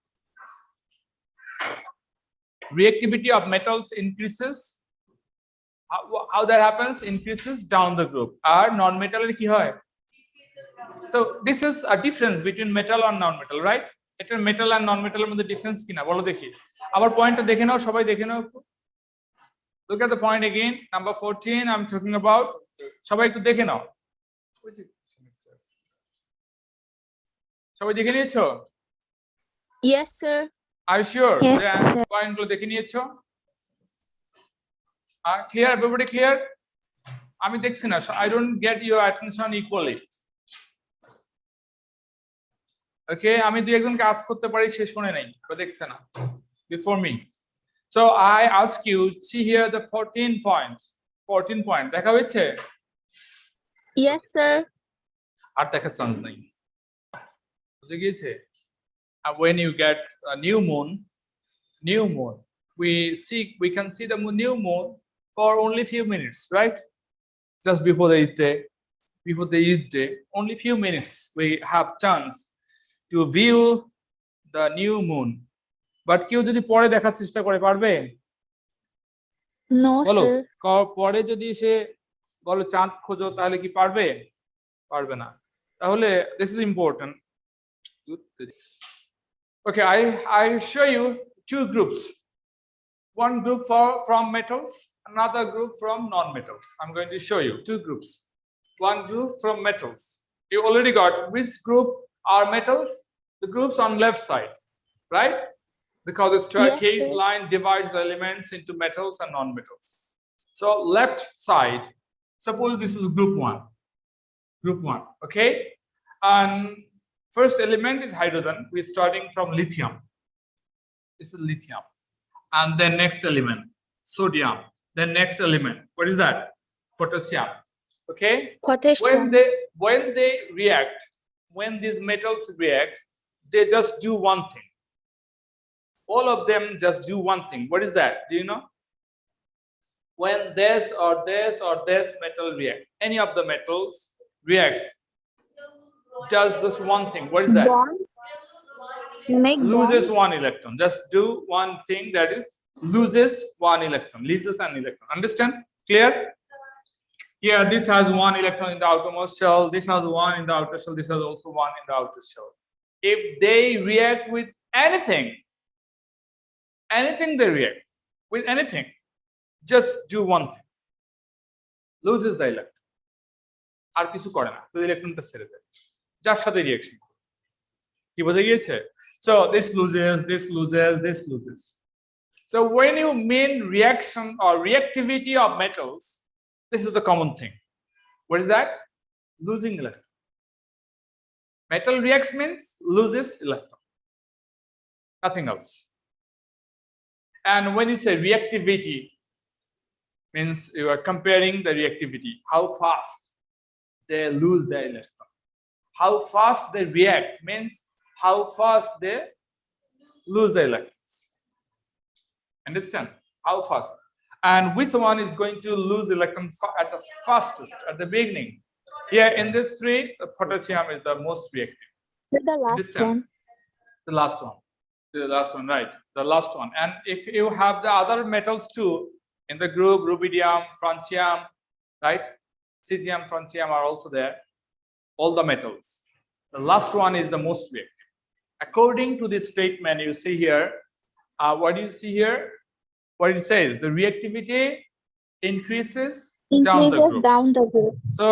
Reactivity of metals increases, how that happens? Increases down the group. Are non-metal ki hoy? So this is a difference between metal and non-metal, right? Eta metal and non-metal er moddhe difference kina bolo dekhi, abar point ta dekhe nao, shobai dekhe nao, look at the point again, number 14 I'm talking about, shobai ekটু দেখে নাও, সবাই দেখে নিয়েছো? Yes, sir. Are you sure? Yes, যে sir. Point গুলো দেখে নিয়েছো? Clear? Everybody clear? আমি দেখছি না, I don't get your attention equally. Okay, আমি দুই একজনকে আস্ক করতে পারি, সে শুনে নাই বা দেখছে না before me. So I ask you, see here the 14 points. 14 point দেখা হয়েছে? Yes, sir. আর দেখার চান্স নাই, বুঝে গিয়েছে? When you get a new moon, we can see the new moon for only few minutes, right? Just before the Eid day, only few minutes we have chance to view the new moon. But কেউ যদি পরে দেখার চেষ্টা করে পারবে? No, বলো, sir. পরে যদি সে বলো চাঁদ খোঁজো তাহলে কি পারবে? পারবে না। তাহলে this is important. Okay, I show you two groups. One group from metals, another group from non-metals. I'm going to show you two groups. One group from metals. You already got which group are metals? The groups on left side, right? Because the staircase sir. line divides the elements into metals and non-metals. So left side, suppose this is group one, okay? And first element is hydrogen. We're starting from lithium. This is lithium. And then next element, sodium. Then next element, what is that? Potassium. Okay? Potassium. When they react, when these metals react, they just do one thing. All of them just do one thing. What is that? Do you know? When this or this or this metal react, any of the metals reacts, does this one thing. What is that? Bond. Make Loses bond. one electron. Just do one thing, that is loses one electron. Loses an electron. Understand? Clear? Here, this has one electron in the outermost shell. This has one in the outer shell. This has also one in the outer shell. If they react with anything they react with anything, just do one thing. Loses the electron. আর কিছু করে না, শুধু ইলেকট্রনটা ছেড়ে দেয় যার সাথে reaction. কি বোঝা গিয়েছে? So this loses, this loses, this loses. So when you mean reaction or reactivity of metals, this is the common thing. What is that? Losing electron. Metal reacts means loses electron. Nothing else. And when you say reactivity, means you are comparing the reactivity, how fast they lose their electron. How fast they react means how fast they lose the electrons. Understand? How fast? And which one is going to lose electron at the fastest, at the beginning? Here in this three, the potassium is the most reactive. The last Understand? one. The last one. The last one, right? The last one. And if you have the other metals too, in the group, rubidium, francium, right? Cesium, francium are also there. All the metals. The last one is the most reactive. According to this statement, you see here, what do you see here? What it says, the reactivity increases down the group. Down the group. So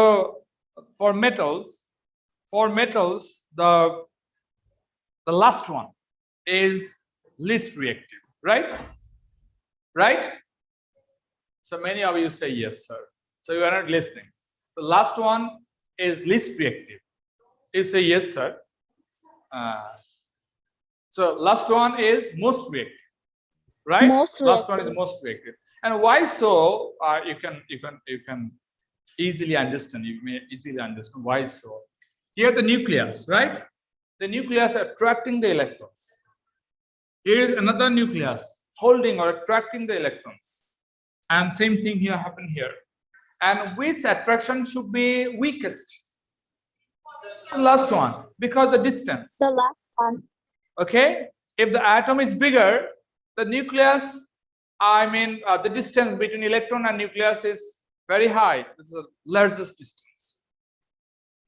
for metals, the last one is least reactive, right? Right? So many of you say yes, sir. So you are not listening. The last one is least reactive. You say yes, sir. So last one is most reactive, right? Most Last one is the most reactive. And why so? You can easily understand. You may easily understand why so. Here the nucleus, right? The nucleus attracting the electrons. Here is another nucleus holding or attracting the electrons. And same thing here happen here. And which attraction should be weakest? The last one, because the distance. The last one. Okay, if the atom is bigger, the nucleus, the distance between electron and nucleus is very high. This is the largest distance.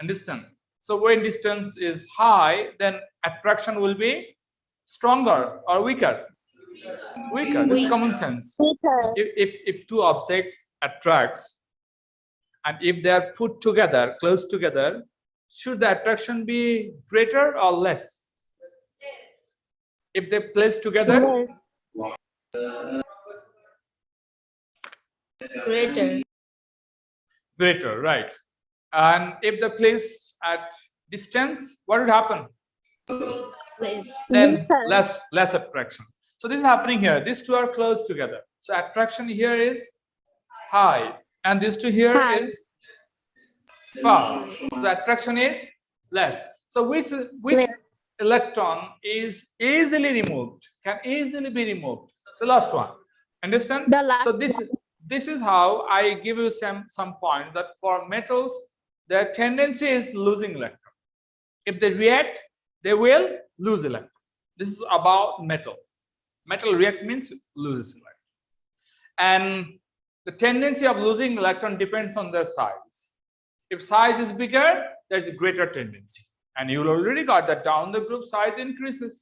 Understand? So when distance is high, then attraction will be stronger or weaker. Weaker. This is common sense. Weaker. If two objects attracts, and if they are put together, close together, should the attraction be greater or less? If they place together, greater, right? And if they place at distance, what would happen? Then less attraction. So this is happening here. These two are close together. So attraction here is high, and these two here is far. So attraction is less. So which electron is easily removed? Can easily be removed? The last one. Understand? The last so this is how I give you some point that for metals, their tendency is losing electron. If they react, they will lose electron. This is about metal. Metal react means loses electron. And the tendency of losing electron depends on their size. If size is bigger, there's a greater tendency. And you already got that down the group size increases.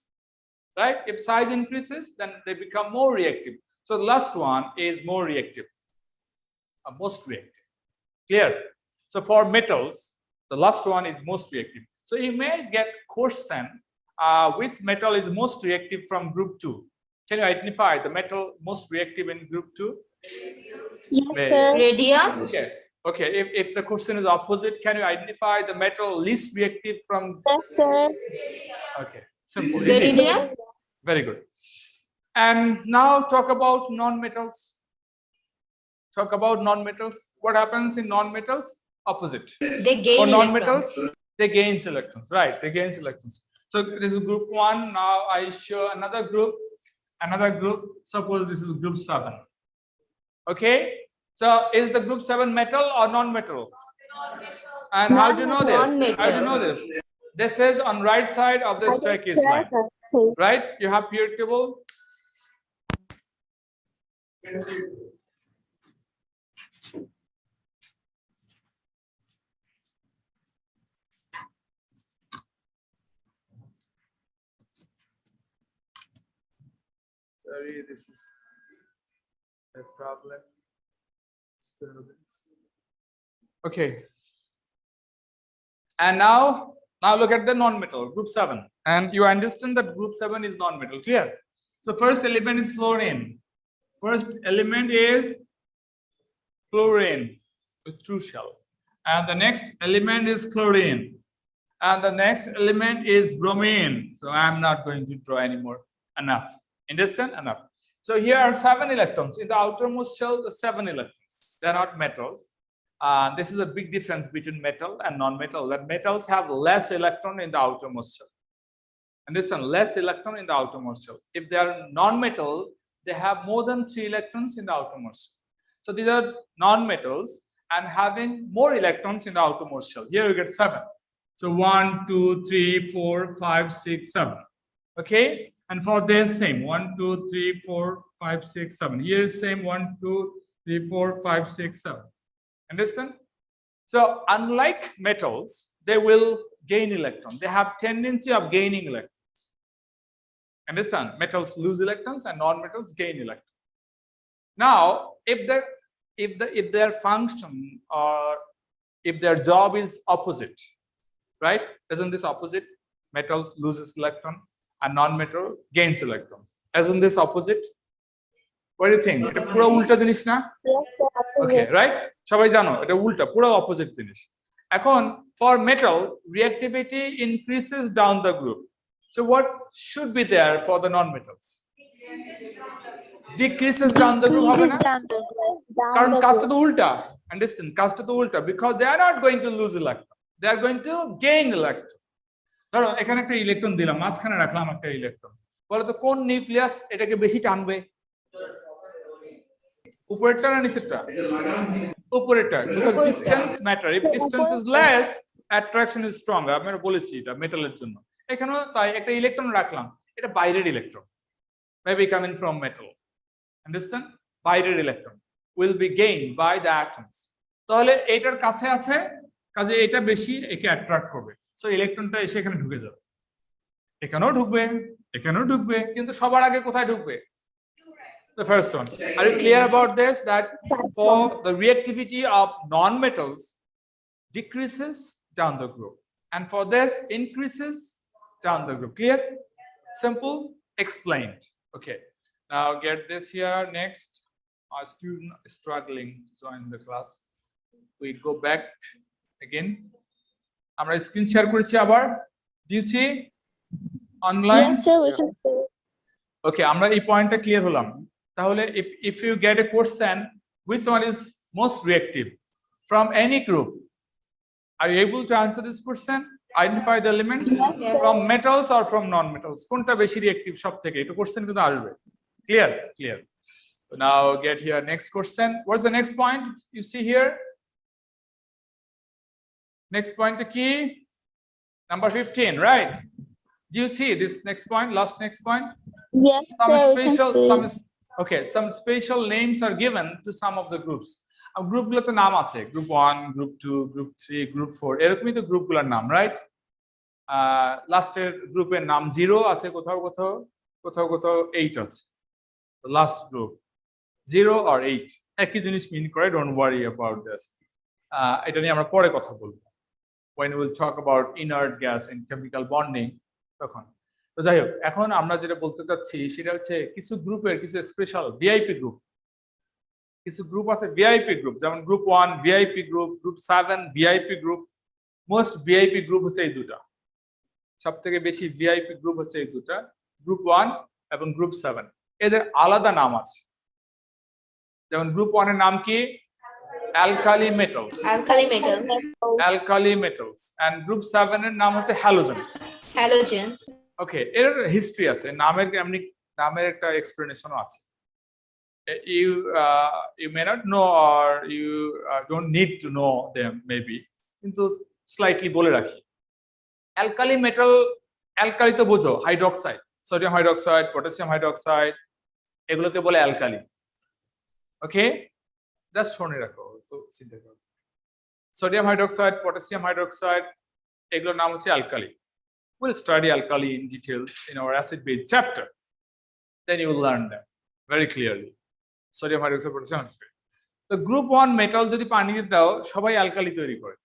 right? If size increases, then they become more reactive. So the last one is more reactive, most reactive. Clear? So for metals, the last one is most reactive. So you may get question, which metal is most reactive from group 2? Can you identify the metal most reactive in group 2? Yes, sir. Radium. Okay. Okay. If the question is opposite, can you identify the metal least reactive from? Yes, sir. Okay. Simple. Easy. Beryllium. Very good. And now talk about non-metals. Talk about non-metals. What happens in non-metals? Opposite. They gain For electrons. non-metals, they gain electrons. Right. They gain electrons. So this is group 1. Now I show another group. Another group. Suppose this is group 7. Okay. So is the group 7 metal or non-metal? And how do you know this? How do you know this? This is on right side of the staircase line. Right? You have periodic table. Sorry, this is a problem. Okay. And now look at the non-metal, group 7. And you understand that group 7 is non-metal. Clear? So first element is fluorine. First element is fluorine with true shell. And the next element is chlorine. And the next element is bromine. So I'm not going to draw anymore. Enough. Understand? Enough. So here are 7 electrons. In the outermost shell, the 7 electrons. They are not metals. This is a big difference between metal and non-metal. That metals have less electron in the outermost shell. Understand? Less electron in the outermost shell. If they are non-metal, they have more than 3 electrons in the outermost shell. So these are non-metals and having more electrons in the outermost shell. Here you get 7. So 1, 2, 3, 4, 5, 6, 7. Okay? And for this same 1, 2, 3, 4, 5, 6, 7. Here is same 1, 2, 3, 4, 5, 6, 7. Understand? So unlike metals, they will gain electrons. They have tendency of gaining electrons. Understand? Metals lose electrons and non-metals gain electrons. Now, if their function or if their job is opposite, right? Isn't this opposite? Metals loses electron and non-metal gains electrons. Isn't this opposite? What do you think? এটা পুরো উল্টা জিনিস না? Okay, right? সবাই জানো এটা উল্টা, পুরো opposite জিনিস। এখন for metal, reactivity increases down the group. So what should be there for the non-metals? Decreases down the group হবে না? কারণ কাজটা তো উল্টা। Understand? কাজটা তো উল্টা because they are not going to lose electron. They are going to gain electron. ধরো এখানে একটা ইলেকট্রন দিলাম, মাঝখানে রাখলাম একটা ইলেকট্রন। বলো তো কোন নিউক্লিয়াস এটাকে বেশি টানবে? উপরেরটা না নিচেরটা? উপরেরটা, because distance matter. If distance is less, attraction is stronger. আমি বলেছি এটা মেটালের জন্য। এখানেও তাই একটা ইলেকট্রন রাখলাম, এটা বাইরের electron, maybe coming from metal. Understand? বাইরের electron will be gained by the atoms. তাহলে এটার কাছে আছে, কাজে এটা বেশি একে অ্যাট্রাক্ট করবে। সো ইলেকট্রনটা এসে এখানে ঢুকে যাবে, এখানেও ঢুকবে, এখানেও ঢুকবে, কিন্তু সবার আগে কোথায় ঢুকবে? The first one. Are you clear about this? That for the reactivity of non-metals decreases down the group, and for this increases down the group. Clear? Simple. Explained. Okay. Now get this here. Next, our student is struggling to join the class. We go back again. আমরা screen share করেছি আবার। Do you see online? Yes, sir. We can see. Okay, আমরা এই পয়েন্টটা clear হলাম। তাহলে if you get a question, which one is most reactive from any group? Are you able to answer this question? Identify the elements Yes. from metals or from non-metals. কোনটা বেশি reactive সব থেকে? এটা question কিন্তু আসবে। Clear? Clear. So now get here next question. What's the next point you see here? Next point কি? Number 15, right? Do you see this next point? Last next point? Yes, sir. We can see. Some special names are given to some of the groups. Group গুলোতে নাম আছে, group 1, group 2, group 3, group 4, এরকমই তো গ্রুপগুলোর নাম, right? লাস্টের গ্রুপের নাম 0 আছে কোথাও কোথাও, কোথাও কোথাও 8 আছে লাস্ট গ্রুপ 0 or 8 একই জিনিস মিন করে, ডোন্ট ওয়ারি অ্যাবাউট দিস। এটা নিয়ে আমরা পরে কথা বলবো when we will talk about inert gas and chemical bonding তখন। তো যাই হোক, এখন আমরা যেটা বলতে চাচ্ছি সেটা হচ্ছে কিছু গ্রুপের কিছু স্পেশাল ভিআইপি গ্রুপ, কিছু গ্রুপ আছে ভিআইপি গ্রুপ, যেমন group 1 VIP group, group 7 VIP group. Most VIP group হচ্ছে এই দুটা, সব থেকে বেশি ভিআইপি গ্রুপ হচ্ছে এই দুটা, গ্রুপ 1 এবং গ্রুপ 7। এদের আলাদা নাম আছে, যেমন গ্রুপ 1 এর নাম কি? Alkali metals, Alkali metals, alkali metals, and group 7 এর নাম হচ্ছে হ্যালোজেন। halogens. ওকে, এর হিস্ট্রি আছে, নামের এমনি নামের একটা এক্সপ্লেনেশনও আছে। you may not know or you don't need to know them maybe, কিন্তু স্লাইটলি বলে রাখি। অ্যালকালি মেটাল, অ্যালকালি তো বোঝো, hydroxide, sodium hydroxide, potassium hydroxide, এগুলোকে বলে অ্যালকালি। ওকে, জাস্ট শুনে রাখো তো চিন্তা করো, সোডিয়াম হাইড্রোক্সাইড, পটাশিয়াম হাইড্রোক্সাইড, এগুলোর নাম হচ্ছে alkali. We'll study alkali in details in our acid-base chapter. Then you will learn them very clearly. Sodium hydroxide, potassium hydroxide. The group 1 metal যদি পানিতে দাও সবাই অ্যালকালি তৈরি করে।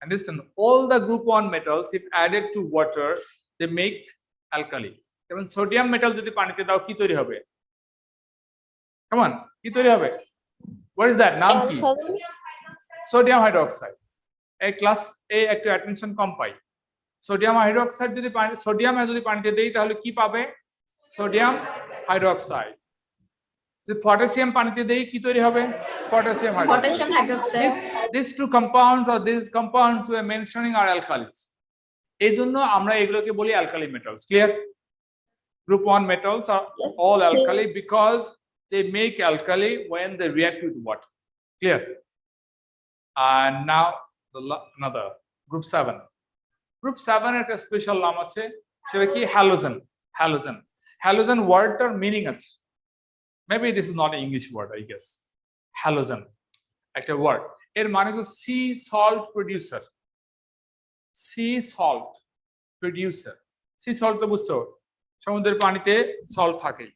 Understand? All the group 1 metals if added to water they make alkali. যেমন sodium metal যদি পানিতে দাও কি তৈরি হবে? Come on, কি তৈরি হবে? What is that? নাম কি? Sodium hydroxide. এই ক্লাস এ একটু অ্যাটেনশন কম পাই। সোডিয়াম হাইড্রোক্সাইড যদি সোডিয়াম যদি পানিতে দেই তাহলে কি পাবে? Sodium hydroxide. যদি পটাশিয়াম পানিতে দেই কি তৈরি হবে? Potassium hydroxide. Potassium hydroxide. These two compounds or these compounds we are mentioning are alkalis. এই জন্য আমরা এগুলোকে বলি alkali metals. Clear? Group 1 metals are all alkali because they make alkali when they react with water. Clear? And now another group 7. Group 7 একটা special নাম আছে, সেটা কি? হ্যালোজেন। হ্যালোজেন, হ্যালোজেন ওয়ার্ডটার মিনিং আছে, maybe this is not English word I guess. Halogen একটা word, এর মানে হচ্ছে sea salt producer. Sea salt producer, sea salt তো বুঝছো, সমুদ্রের পানিতে সল্ট থাকে।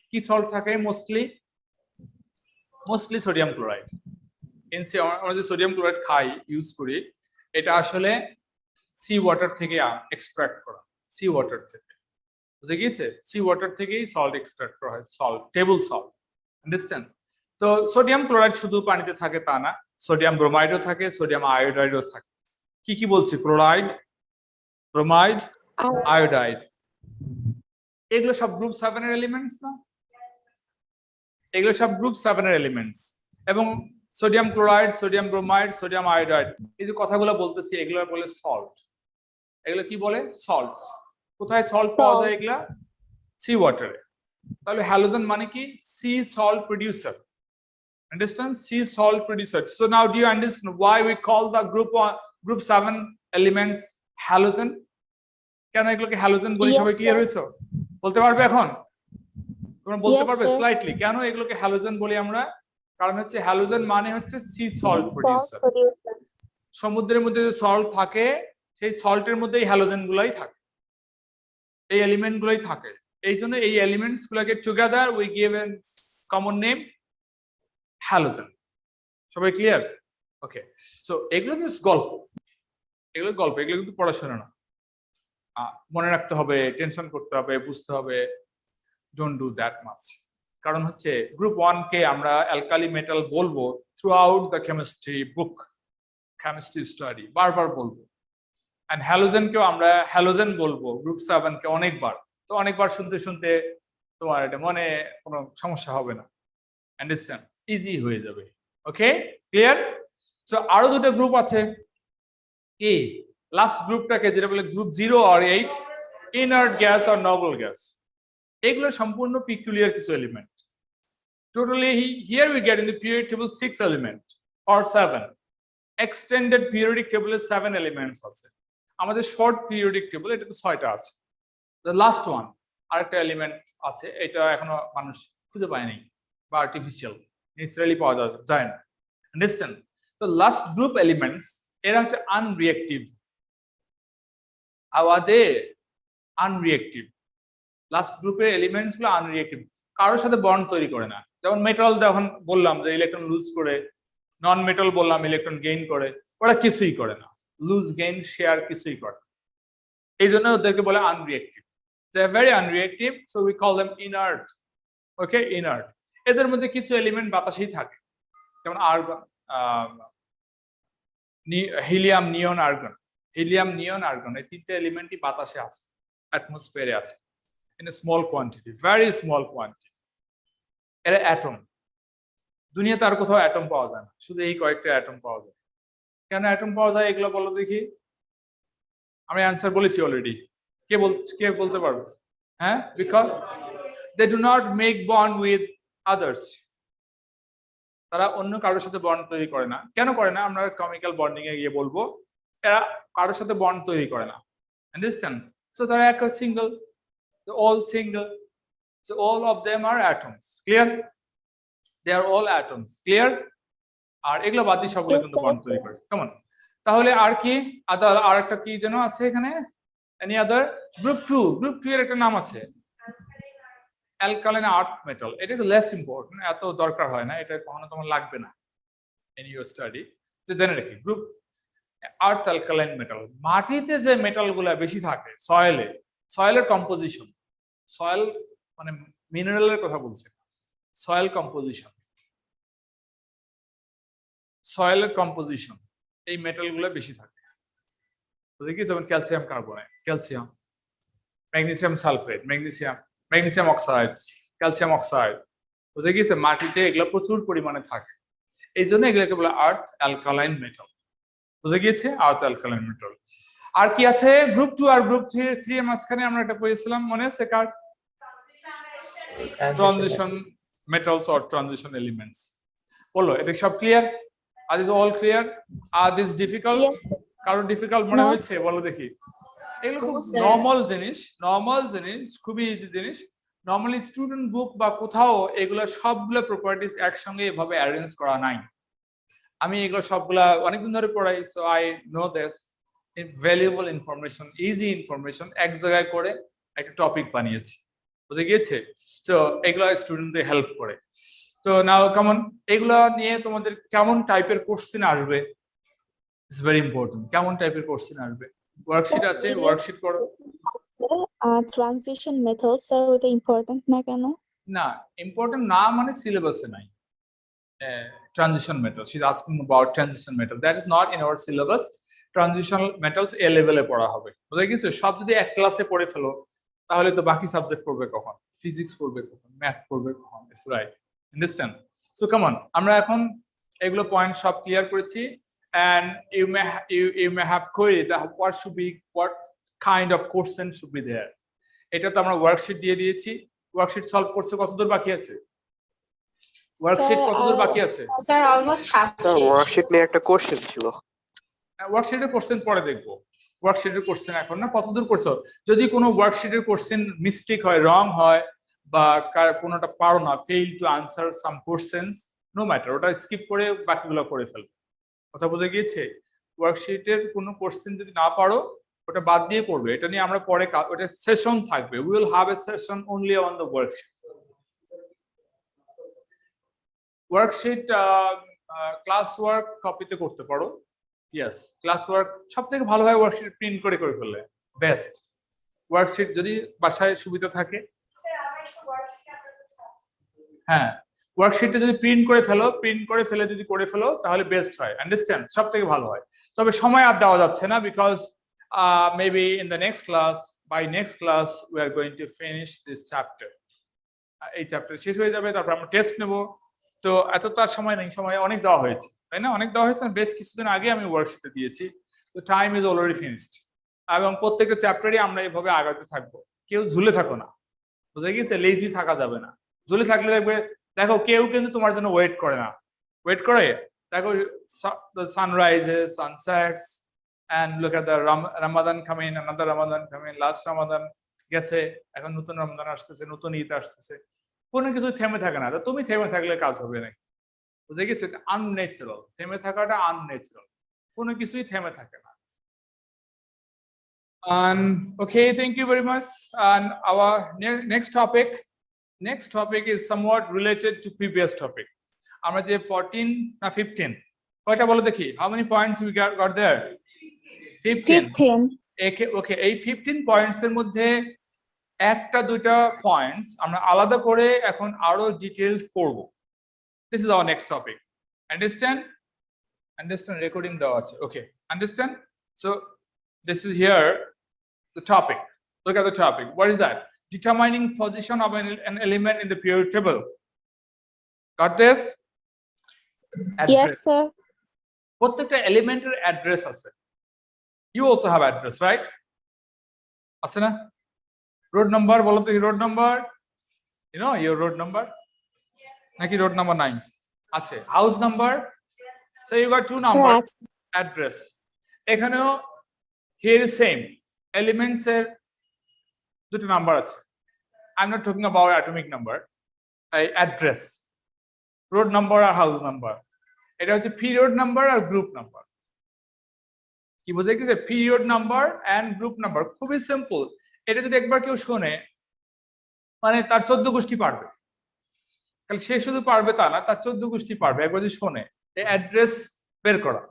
কি সল্ট থাকে? Mostly sodium chloride. আমরা যে সোডিয়াম ক্লোরাইড খাই, ইউজ করি, এটা আসলে সি ওয়াটার থেকে এক্সট্রাক্ট করা, সি ওয়াটার থেকে, বুঝে গিয়েছে? সি ওয়াটার থেকেই সল্ট এক্সট্রাক্ট করা হয়, সল্ট, টেবল সল্ট। আন্ডারস্ট্যান্ড? তো সোডিয়াম ক্লোরাইড শুধু পানিতে থাকে তা না, সোডিয়াম ব্রোমাইডও থাকে, সোডিয়াম আয়োডাইডও থাকে। কি কি বলছি? ক্লোরাইড, ব্রোমাইড, আয়োডাইড, এগুলো সব গ্রুপ 7 এর এলিমেন্টস না? এগুলো সব গ্রুপ 7 এর এলিমেন্টস। এবং sodium chloride, sodium bromide, sodium iodide, এই যে কথাগুলো বলতেছি এগুলো বলে সল্ট। এগুলো কি বলে? সল্টস। কোথায় সল্ট পাওয়া যায়? এগুলা সি ওয়াটারে। তাহলে হ্যালোজেন মানে কি? C salt producer. Understand? Sea salt producer. So now do you understand why we call the group 7 elements halogen? কেন এগুলোকে হ্যালোজেন বলি? সবাই ক্লিয়ার হয়েছে? বলতে পারবে এখন? তোমরা বলতে পারবে স্লাইটলি কেন এগুলোকে হ্যালোজেন বলি আমরা? কারণ হচ্ছে হ্যালোজেন মানে হচ্ছে সি সল্ট প্রডিউসার। সমুদ্রের মধ্যে যে সল্ট থাকে সেই সল্টের মধ্যেই হ্যালোজেন গুলাই থাকে, এই এলিমেন্ট গুলাই থাকে। এই জন্য এই এলিমেন্টস গুলোকে together we give a common name halogen. সবাই ক্লিয়ার? ওকে, সো এগুলো জাস্ট গল্প, এগুলো গল্প, এগুলো কিন্তু পড়াশোনা না। মনে রাখতে হবে, টেনশন করতে হবে, বুঝতে হবে। Don't do that much. কারণ হচ্ছে গ্রুপ 1 কে আমরা অ্যালকালি মেটাল বলবো through out the chemistry book, chemistry study, বারবার বলবো। এন্ড হ্যালোজেনকেও আমরা হ্যালোজেন বলবো গ্রুপ 7 কে অনেকবার। তো অনেকবার শুনতে শুনতে তোমার এটা মনে কোনো সমস্যা হবে না। আন্ডারস্ট্যান্ড? ইজি হয়ে যাবে। ওকে, ক্লিয়ার? সো আরো দুটো গ্রুপ আছে। কি লাস্ট গ্রুপটাকে যেটা বলে গ্রুপ 0 or 8, ইনার্ট গ্যাস আর নোবল গ্যাস। এগুলো সম্পূর্ণ পিকুলিয়ার কিছু element. Totally here we get in the periodic table 6 element or 7। Extended periodic টেবলে 7 এলিমেন্টস আছে। আমাদের শর্ট পিরিয়ডিক টেবল এটা তো 6টা আছে। দ্য লাস্ট ওয়ান আরেকটা এলিমেন্ট আছে, এটা এখনো মানুষ খুঁজে পায়নি বা আর্টিফিশিয়াল, ন্যাচারালি পাওয়া যায় না। আন্ডারস্ট্যান্ড? তো লাস্ট গ্রুপ এলিমেন্টস এরা হচ্ছে আনরিঅ্যাক্টিভ। How are they? Unreactive. Last গ্রুপের এলিমেন্টস গুলো আনরিঅ্যাক্টিভ, কারোর সাথে বন্ড তৈরি করে না। যেমন মেটাল যখন বললাম যে ইলেকট্রন লুজ করে, নন মেটাল বললাম ইলেকট্রন গেইন করে, ওরা কিছুই করে না, লুজ গেইন শেয়ার কিছুই করে না। এই জন্য ওদেরকে বলে unreactive. They are very unreactive, so we call them inert. Okay, inert. এদের মধ্যে কিছু এলিমেন্ট বাতাসেই থাকে, যেমন argon, helium, neon, argon. Helium, neon, argon এই তিনটে এলিমেন্টই বাতাসে আছে, অ্যাটমসফিয়ারে আছে, in a small quantity, very small quantity. এরা অ্যাটম। দুনিয়াতে আর কোথাও অ্যাটম পাওয়া যায় না, শুধু এই কয়েকটা অ্যাটম পাওয়া যায়। কেন অ্যাটম পাওয়া যায় এগুলো বলো দেখি? আমি অ্যান্সার বলেছি অলরেডি। কে বলতে পারবে? হ্যাঁ, because they do not make bond with others. তারা অন্য কারোর সাথে বন্ড তৈরি করে না। কেন করে না আমরা কেমিক্যাল বন্ডিং এ গিয়ে বলবো। এরা কারোর সাথে বন্ড তৈরি করে না, আন্ডারস্ট্যান্ড? সো তারা একটা single, all single, so all of them are atoms. Clear? They are all atoms. Clear? আর এগুলো বাদ দিয়ে সবগুলো কিন্তু বন্ড তৈরি করে। কেমন? তাহলে আর কি আর একটা কি যেন আছে এখানে? Any other? গ্রুপ 2 এর একটা নাম আছে, অ্যালকালাইন আর্থ মেটাল। এটা একটু লেস ইম্পর্টেন্ট, এত দরকার হয় না, এটা কখনো তোমার লাগবে না ইন ইউর স্টাডি। তো জেনে রাখি গ্রুপ আর্থ অ্যালকালাইন মেটাল। মাটিতে যে মেটাল গুলা বেশি থাকে, সয়েলের কম্পোজিশন, সয়েল মানে মিনারেলের কথা বলছে, সয়েল কম্পোজিশন, সয়েলের কম্পোজিশন এই মেটাল গুলো বেশি থাকে। বুঝলি কি? যেমন calcium carbonate, calcium, magnesium sulphate, magnesium oxide, calcium oxide. বুঝে গিয়েছে? মাটিতে এগুলো প্রচুর পরিমাণে থাকে, এই জন্য এগুলোকে বলে আর্থ অ্যালকালাইন মেটাল। বুঝে গিয়েছে? আর্থ অ্যালকালাইন মেটাল। আর কি আছে গ্রুপ 2 আর গ্রুপ 3 এর মাঝখানে আমরা এটা পড়েছিলাম, মনে আছে কার? Transition metals or transition elements. বলো, এটা সব ক্লিয়ার? আর ইজ অল ক্লিয়ার? আর দিস ডিফিকাল্ট? Yes. কারো ডিফিকাল্ট মনে No. হয়েছে? বলো দেখি। এগুলো খুব No, sir. নর্মাল জিনিস, খুবই ইজি জিনিস। নর্মালি স্টুডেন্ট বুক বা কোথাও এগুলো সবগুলো প্রপার্টিজ একসঙ্গে এভাবে অ্যারেঞ্জ করা নাই। আমি এগুলো সবগুলা অনেকদিন ধরে পড়াই, so I know this valuable information, easy information এক জায়গায় করে একটা টপিক বানিয়েছি। বুঝে গিয়েছে? তো এগুলো স্টুডেন্টদের হেল্প করে। তো নাও কেমন এগুলো নিয়ে তোমাদের কেমন টাইপের কোশ্চেন আসবে? It's very important. কেমন টাইপের কোশ্চেন আসবে? ওয়ার্কশিট আছে, ওয়ার্কশিট করো। Transition methods are ওটা important না কেন? না, ইম্পর্টেন্ট না মানে সিলেবাসে নাই। Transition metals. She's asking about transition metal. That is not in our syllabus. Transitional metals A level এ পড়া হবে। বুঝে গেছো? সব যদি এক ক্লাসে পড়ে ফেলো তাহলে তো বাকি সাবজেক্ট পড়বে কখন? ফিজিক্স পড়বে কখন? ম্যাথ পড়বে কখন? It's right, understand? So come on, আমরা এখন এগুলো পয়েন্ট সব ক্লিয়ার করেছি। and you may have queried that what kind of question should be there. এটা তো আমরা ওয়ার্কশিট দিয়ে দিয়েছি। ওয়ার্কশিট সলভ করতে কতদূর বাকি আছে? ওয়ার্কশিট কতদূর বাকি আছে? Sir, almost half sir finished. Worksheet নিয়ে একটা কোশ্চেন ছিল। ওয়ার্কশিটের কোশ্চেন পরে দেখবো, ওয়ার্কশিটের কোশ্চেন এখন না। কতদূর করছো? যদি কোনো ওয়ার্কশিটের কোশ্চেন মিস্টেক হয়, রং হয়, বা কোনোটা পারো না, fail to answer some questions, no matter, ওটা স্কিপ করে বাকিগুলো করে ফেলবে। কথা বুঝে গিয়েছে? ওয়ার্কশিটের কোনো কোশ্চেন যদি না পারো ওটা বাদ দিয়ে করবে। এটা নিয়ে আমরা পরে ওটা সেশন থাকবে, we will have a session only on the worksheet. Worksheet class work কপিতে করতে পারো। ইয়েস, ক্লাস ওয়ার্ক সব থেকে ভালো হয় ওয়ার্কশিট প্রিন্ট করে ফেললে বেস্ট। ওয়ার্কশিট যদি বাসায় সুবিধা থাকে, হ্যাঁ, ওয়ার্কশিটটা যদি প্রিন্ট করে ফেলে যদি করে ফেলো তাহলে বেস্ট হয়, আন্ডারস্ট্যান্ড? সব থেকে ভালো হয়। তবে সময় আর দেওয়া যাচ্ছে না, because maybe in the next class, by next class we are going to finish this chapter. এই চ্যাপ্টার শেষ হয়ে যাবে, তারপর আমরা টেস্ট নেব। তো এত তার সময় নেই, সময় অনেক দেওয়া হয়েছে, তাই না? অনেক দেওয়া হয়েছে, বেশ কিছুদিন আগে আমি ওয়ার্কশিটে দিয়েছি। তো টাইম ইজ অলরেডি ফিনিশড। এবং প্রত্যেকটা চ্যাপ্টারই আমরা এইভাবে আগাতে থাকবো। কেউ ঝুলে থাকো না, বুঝে গিয়েছে? লেজি থাকা যাবে না। ঝুলে থাকলে দেখবে, দেখো কেউ কিন্তু তোমার জন্য ওয়েট করে না। ওয়েট করে দেখো, সানরাইজেস, সানসেটস, and look at the Ramadan coming, another Ramadan coming, last Ramadan গেছে, এখন নতুন রমজান আসতেছে, নতুন ঈদ আসতেছে, কোনো কিছু থেমে থাকে না। তুমি থেমে থাকলে কাজ হবে না, বুঝে গেছে? আনন্যাচারাল, থেমে থাকাটা আনন্যাচারাল, কোনো কিছুই থেমে থাকে না। Okay, thank you very much. And our next topic is somewhat related to previous topic. আমরা যে 14 না 15 কয়টা বলো দেখি, how many points we got there? 15. 15. Okay, এই 15 points এর মধ্যে একটা দুইটা পয়েন্টস আমরা আলাদা করে এখন আরো ডিটেইলস পড়ব। This is our next topic. Understand recording দেওয়া আছে, okay, understand? So this is here the topic. Look at the topic. What is that? Determining position of an element in the periodic table. Got this? Yes, sir. প্রত্যেকটা এলিমেন্টের address আছে। You also have address, right? আছে না? Road number বলো তো, road number, you know your road number নাকি road number 9 আছে, house number, so you got two numbers, address এখানেও here is same elements এর দুটো নাম্বার আছে। I'm not talking about atomic number, address, road number R house number, এটা হচ্ছে period number আর group number। কি বোঝা গেছে? period number and group number খুবই সিম্পল। এটা যদি একবার কেউ শোনে মানে তার 14 গোষ্ঠী পারবে, তাহলে সে শুধু পারবে তা না, তার 14 গোষ্ঠী পারবে একবার যদি শোনে এই অ্যাড্রেস বের করা।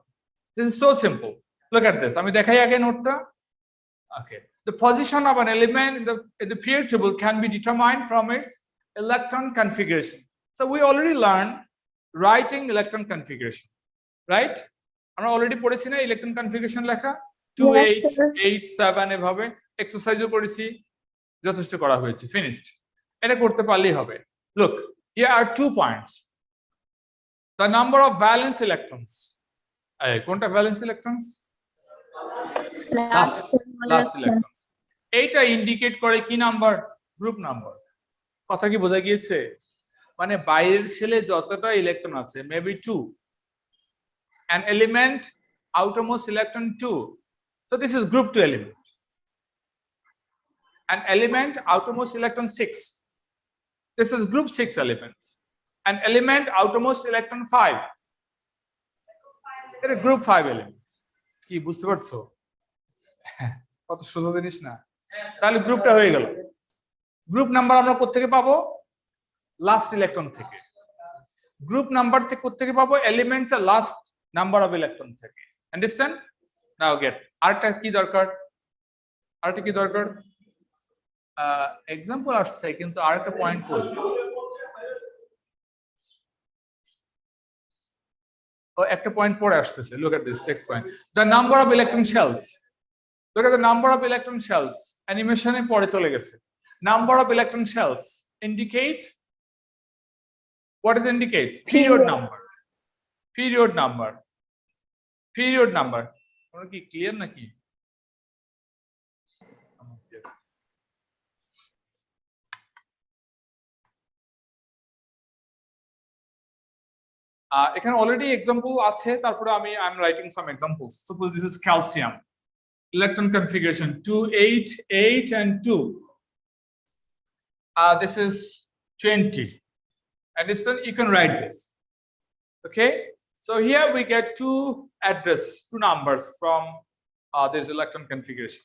This is so simple. Look at this. আমি দেখাই আগে নোটটা। Okay, the position of an element in the periodic table can be determined from its electron configuration. So we already learned writing electron configuration, right? আমরা already পড়েছি না electron configuration লেখা, 2 8 8 7 এভাবে এক্সারসাইজও করেছি, যথেষ্ট করা হয়েছে, ফিনিশড। এটা করতে পারলেই হবে। Look, here are 2 points. The number of valence electrons. কোনটা ভ্যালেন্স ইলেকট্রনস? Last electrons. এইটা ইন্ডিকেট করে কি নাম্বার? Group number. কথা কি বোঝা গিয়েছে? মানে বাইরের শেলে যতটা ইলেকট্রন আছে maybe 2, an element outermost electron 2, so this is group 2 element. An element outermost electron 6, this is group 6 elements. An element outermost electron 5, এটা group 5 elements. কি বুঝতে পারছো? কত সোজা জিনিস না? তাহলে গ্রুপটা হয়ে গেল। গ্রুপ নাম্বার আমরা কোথা থেকে পাবো? লাস্ট ইলেকট্রন থেকে। গ্রুপ নাম্বার থেকে কোথা থেকে পাবো? এলিমেন্টস এর লাস্ট নাম্বার অফ ইলেকট্রন থেকে। আন্ডারস্ট্যান্ড? নাও গেট। আরেকটা কি দরকার? এক্সাম্পল আসছে কিন্তু আরেকটা পয়েন্ট করি। একটা পয়েন্ট পরে আসতেছে। Look at this next point. The number of electron shells. Look at the number of electron shells. অ্যানিমেশনে পরে চলে গেছে। Number of electron shells indicate, what does indicate? Period number. তোমরা কি ক্লিয়ার নাকি? এখানে অলরেডি এক্সাম্পল আছে, তারপরে আমি I am writing some examples. Suppose this is calcium electron configuration 2 8 8 and 2. This is 20. Understand? You can write this. Okay, so here we get two numbers from this electron configuration.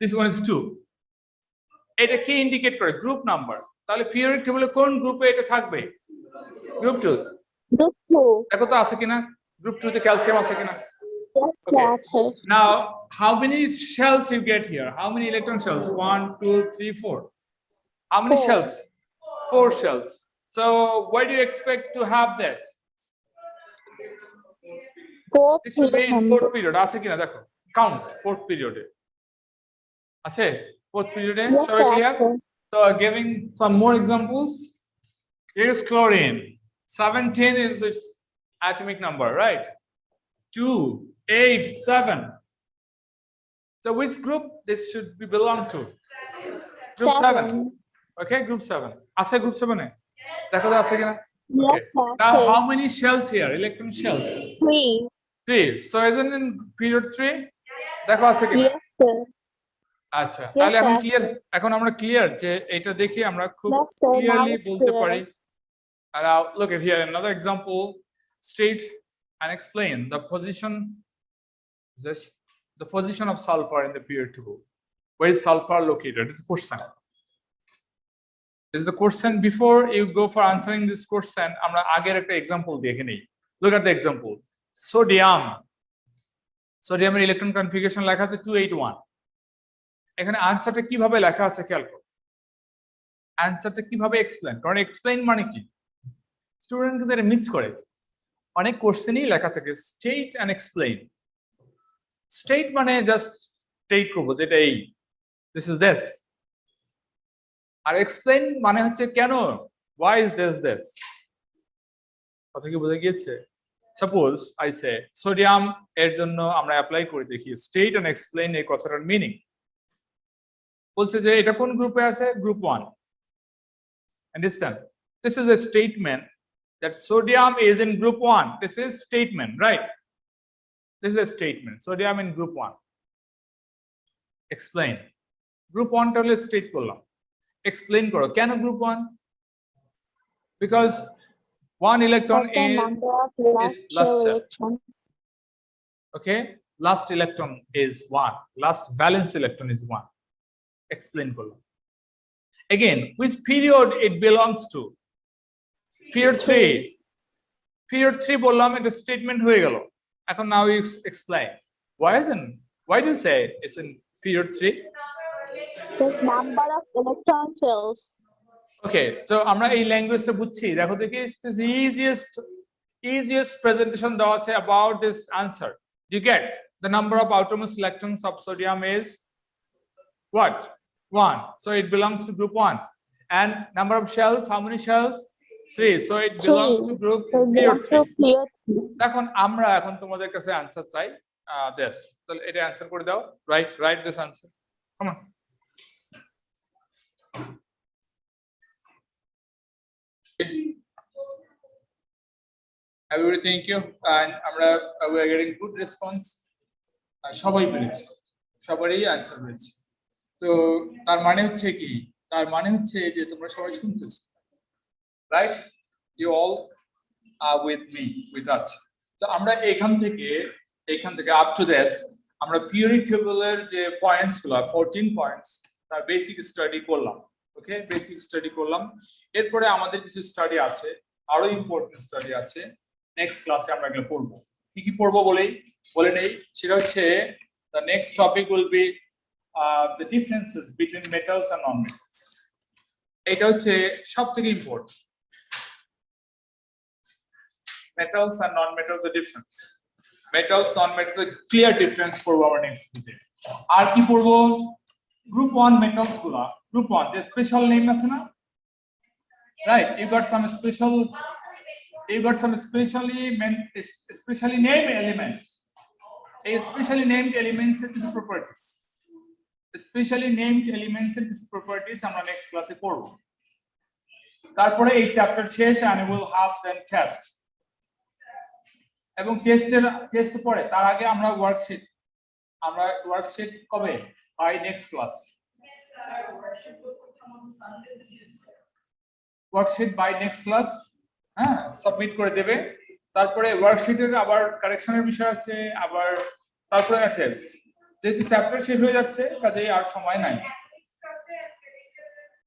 This one is 2. এটা কি indicate করে? Group number. তাহলে periodic টেবিলে কোন গ্রুপে এটা থাকবে? Group 2। দেখো তো আছে কিনা গ্রুপ 2 তে ক্যালসিয়াম আছে কিনা? Okay. Now, how many shells you get here? How many electron shells? 1 2 3 4. How many shells? 4 shells. So why do you expect to have this? This should be in 4th period. আছে কিনা দেখো, count 4th period এ আছে, 4th period এ সবাই clear? So giving some more examples. Here is chlorine. 17 is its atomic number, right? 2 8 7. So which group this should be belong to? Group 7. Okay, group 7. আছে group 7 এ দেখো তো আছে কিনা? Okay. Now how many shells here? Electron shells? 3. So isn't in period 3? দেখো আছে কিনা? আচ্ছা, তাহলে এখন ক্লিয়ার, এখন আমরা ক্লিয়ার যে এটা দেখি আমরা খুব ক্লিয়ারলি বলতে পারি। And now look at here another example. State and explain the position. This the position of sulfur in the period table. Where is sulfur located? It's a question. This is the question. Before you go for answering this question, আমরা আগের একটা example দেখে নেই। Look at the example. সোডিয়ামের electron configuration লেখা আছে 281। এখানে আনসারটা কিভাবে লেখা আছে খেয়াল করো। আনসারটা কিভাবে এক্সপ্লেইন, কারণ এক্সপ্লেইন মানে কি স্টুডেন্ট কিন্তু এটা মিস করে। অনেক কোশ্চেনই লেখা থাকে স্টেট এন্ড এক্সপ্লেইন। স্টেট মানে জাস্ট স্টেট করব যেটা এই, দিস ইজ দিস। আর এক্সপ্লেইন মানে হচ্ছে কেন, why is this কথা কি বোঝা গিয়েছে? সাপোজ আই সে সোডিয়াম এর জন্য আমরা অ্যাপ্লাই করে দেখি স্টেট এন্ড এক্সপ্লেইন এই কথাটার মিনিং। বলছে যে এটা কোন গ্রুপে আছে, group 1। Understand? This is a statement that sodium is in group 1. This is statement, right? This is a statement. Sodium in group 1. Explain. Group 1 টা হলো স্টেট করলাম। Explain করো কেন group 1? Because one electron What's the number of is last shell shell. electron? Okay, last electron is 1. Last valence electron is 1. Explain করলাম। Again, which period it belongs to? Period 3. Period 3 বললাম, এটা statement হয়ে গেল। এখন now you explain. Why do you say it's in period 3? The number of electron shells. Okay, so আমরা এই ল্যাঙ্গুয়েজটা বুঝছি। দেখো দেখি easiest presentation দেওয়া আছে about this answer. You get the number of outermost electrons of sodium is what? 1. So it belongs to group 1. And number of shells, how many shells? 3. So it belongs to group period 3. এখন আমরা এখন তোমাদের কাছে answer চাই this. তাহলে এটা answer করে দাও। Write this answer. Come on. Everybody, thank you. And we are getting good response. সবাই পেরেছে, সবারই আনসার পেয়েছে। তো তার মানে হচ্ছে কি, তার মানে হচ্ছে যে তোমরা সবাই শুনতেছো, right? You all are with me, with us. তো আমরা এখান থেকে আপ টু দিস আমরা পিরিয়ডিক টেবলের যে পয়েন্টস গুলো 14 পয়েন্টস তার বেসিক স্টাডি করলাম। ওকে, বেসিক স্টাডি করলাম। এরপরে আমাদের কিছু স্টাডি আছে, আরো ইম্পর্টেন্ট স্টাডি আছে। নেক্সট ক্লাসে আমরা এগুলো পড়বো। কি পড়বো বলে নেই, সেটা হচ্ছে the next topic will be the differences between metals and non-metals. এটা হচ্ছে সবথেকে important. metals and non-metals the difference. Metals, non-metals a clear difference পড়বো আমরা নেক্সট ভিডিওতে। আর কি পড়বো, গ্রুপ 1 metals গুলা, গ্রুপ 1 যে স্পেশাল নেম আছে না, right? You got some specially named elements. A specially named elements এর কিছু properties. Specially named elements এর কিছু properties আমরা নেক্সট ক্লাসে পড়ব। তারপরে এই চ্যাপ্টার শেষ and we will have then test. এবং টেস্ট পরে তার আগে আমরা ওয়ার্কশিট কবে, by next class. Worksheet by next class, হ্যাঁ, সাবমিট করে দেবে। তারপরে ওয়ার্কশিটের আবার কারেকশনের বিষয় আছে, আবার তারপরে টেস্ট। যেহেতু চ্যাপ্টার শেষ হয়ে যাচ্ছে কাজেই আর সময় নাই।